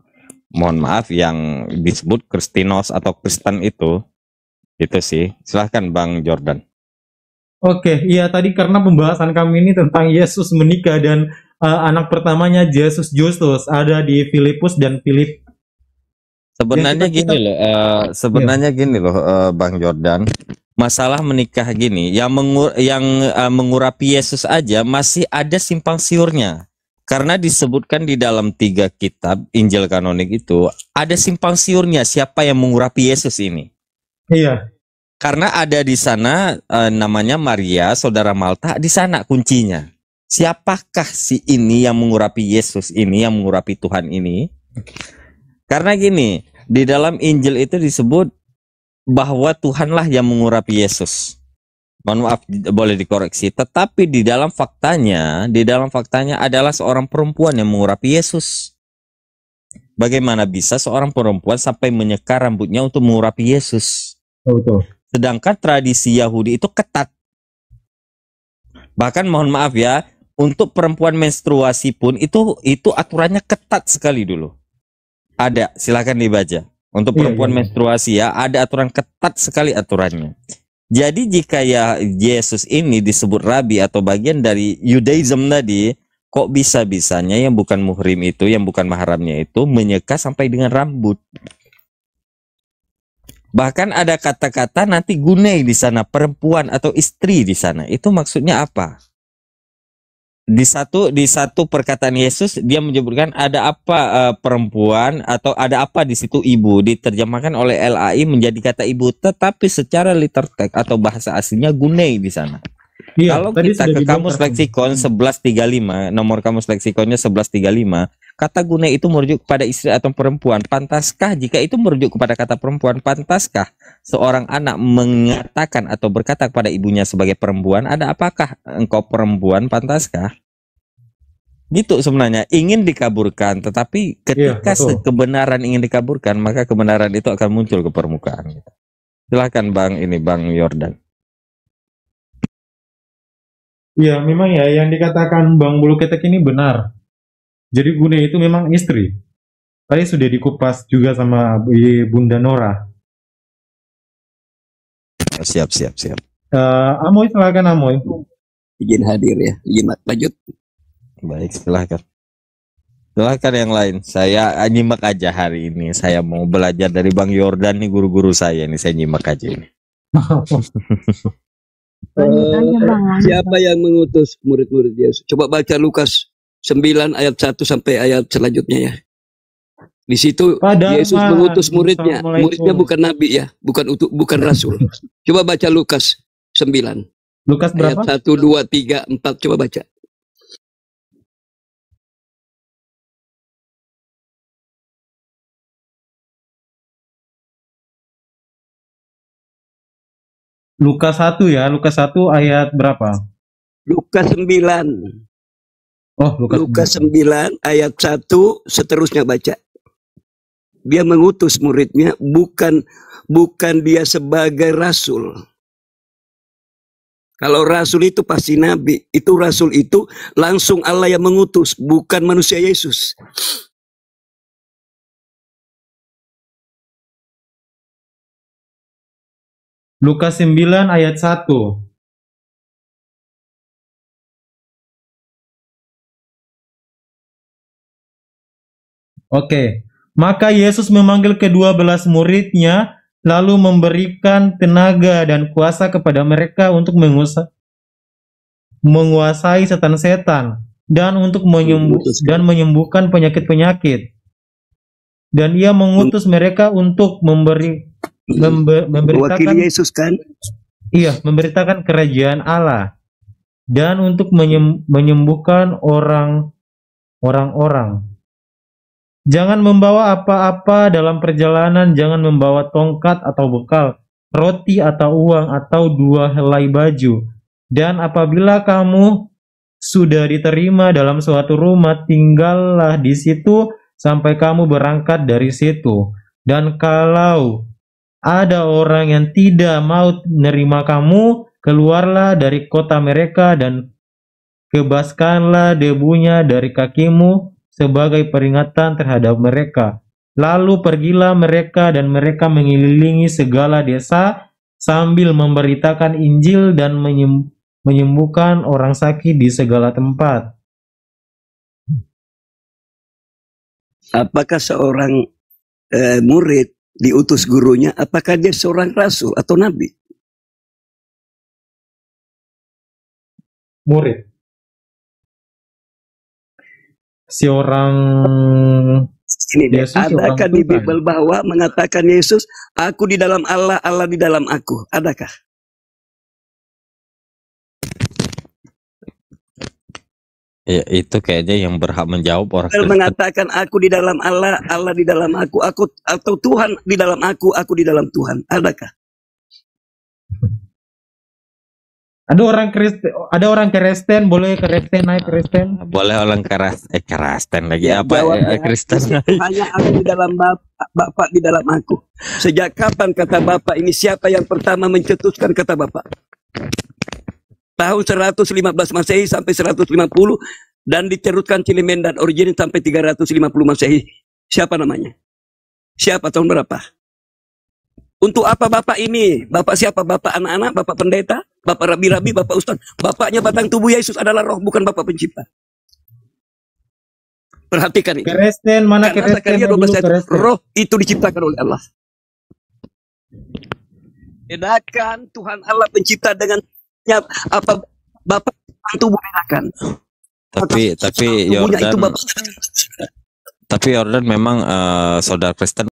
mohon maaf, yang disebut Kristinos atau Kristen itu. Itu sih. Silahkan Bang Jordan. Oke, iya tadi karena pembahasan kami ini tentang Yesus menikah dan anak pertamanya Yesus Justus ada di Filipus dan Filip. Sebenarnya gini loh, Bang Jordan. Masalah menikah gini, yang mengurapi Yesus aja masih ada simpang siurnya. Karena disebutkan di dalam 3 kitab Injil kanonik itu ada simpang siurnya siapa yang mengurapi Yesus ini. Iya. Karena ada di sana namanya Maria, saudara Malta, di sana kuncinya. Siapakah si ini yang mengurapi Yesus ini, yang mengurapi Tuhan ini? Karena gini, di dalam Injil itu disebut bahwa Tuhanlah yang mengurapi Yesus. Mohon maaf, boleh dikoreksi. Tetapi di dalam faktanya adalah seorang perempuan yang mengurapi Yesus. Bagaimana bisa seorang perempuan sampai menyekar rambutnya untuk mengurapi Yesus? Betul. Sedangkan tradisi Yahudi itu ketat. Bahkan mohon maaf ya, untuk perempuan menstruasi pun itu aturannya ketat sekali dulu. Ada, silakan dibaca. Untuk perempuan menstruasi ya, ada aturan ketat sekali aturannya. Jadi jika ya Yesus ini disebut rabi atau bagian dari Yudaism tadi, kok bisa-bisanya yang bukan muhrim itu, yang bukan mahramnya itu menyeka sampai dengan rambut. Bahkan ada kata-kata nanti gunai di sana, perempuan atau istri di sana. Itu maksudnya apa? Di satu perkataan Yesus dia menyebutkan ada apa perempuan atau ada apa di situ ibu, diterjemahkan oleh LAI menjadi kata ibu, tetapi secara litertek atau bahasa aslinya gunai di sana. Iya, kalau kita ke kamus leksikon 1135, nomor kamus leksikonnya 1135, kata gunai itu merujuk kepada istri atau perempuan. Pantaskah jika itu merujuk kepada kata perempuan, pantaskah seorang anak mengatakan atau berkata kepada ibunya sebagai perempuan, ada apakah engkau perempuan, pantaskah? Gitu sebenarnya, ingin dikaburkan, tetapi ketika kebenaran ingin dikaburkan, maka kebenaran itu akan muncul ke permukaan. Silahkan Bang Yordan. Iya, memang ya yang dikatakan Bang Bulu Ketek ini benar. Jadi Gune itu memang istri. Tadi sudah dikupas juga sama Bunda Nora. Siap. Amoy, silakan Amoy. Izin hadir ya, izin lanjut. Baik, silahkan yang lain. Saya nyimak aja hari ini. Saya mau belajar dari Bang Yordan nih, guru-guru saya nih. Saya nyimak aja ini. Siapa yang mengutus murid-murid Yesus? Coba baca Lukas 9 ayat 1 sampai ayat selanjutnya ya. Di situ Yesus mengutus muridnya. Muridnya bukan nabi ya, bukan rasul. Coba baca Lukas 9. Lukas berapa? Ayat 1, 2, 3, 4. Coba baca. Lukas 1 ya, Lukas 1 ayat berapa? Lukas 9 Oh, Lukas 9 ayat 1 seterusnya baca. Dia mengutus muridnya, bukan dia sebagai rasul. Kalau rasul itu pasti nabi. Itu rasul itu langsung Allah yang mengutus, bukan manusia Yesus. Lukas 9 ayat 1. Oke. Maka Yesus memanggil ke-12 muridnya, lalu memberikan tenaga dan kuasa kepada mereka untuk menguasai setan-setan dan untuk menyembuhkan penyakit-penyakit. Dan ia mengutus mereka untuk memberitakan Yesus kan? Iya, memberitakan kerajaan Allah dan untuk menyembuhkan orang-orang. Jangan membawa apa-apa dalam perjalanan, jangan membawa tongkat atau bekal, roti atau uang atau 2 helai baju. Dan apabila kamu sudah diterima dalam suatu rumah, tinggallah di situ sampai kamu berangkat dari situ. Dan kalau ada orang yang tidak mau menerima kamu, keluarlah dari kota mereka dan kebaskanlah debunya dari kakimu sebagai peringatan terhadap mereka. Lalu pergilah mereka dan mereka mengelilingi segala desa sambil memberitakan Injil dan menyembuhkan orang sakit di segala tempat. Apakah seorang murid diutus gurunya, apakah dia seorang rasul atau nabi? Murid. Si orang ini dia, adakah di Bible bahwa mengatakan Yesus, aku di dalam Allah, Allah di dalam aku? Adakah? Ya, itu kayaknya yang berhak menjawab orang Kristen. Mengatakan aku di dalam Allah, Allah di dalam aku atau Tuhan di dalam aku di dalam Tuhan. Adakah? Ada orang Kristen, boleh Kristen naik Kristen? Boleh orang Kristen lagi ya, apa Kristen? Hanya aku di dalam Bapak di dalam aku. Sejak kapan kata Bapak ini, siapa yang pertama mencetuskan kata Bapak? Tahun 115 Masehi sampai 150 dan dicerutkan Cilimen dan Origenes sampai 350 Masehi. Siapa namanya? Siapa tahun berapa? Untuk apa Bapak ini? Bapak siapa? Bapak anak-anak, Bapak pendeta, Bapak rabi-rabi, Bapak ustaz. Bapaknya batang tubuh Yesus adalah roh, bukan Bapak pencipta. Perhatikan ini. Kristen, mana Kristen? Zakaria 12 ayat, roh itu diciptakan oleh Allah. Bedakan Tuhan Allah pencipta dengan apa Bapak tubuh bedakan. Tapi Yordan memang saudara Kristen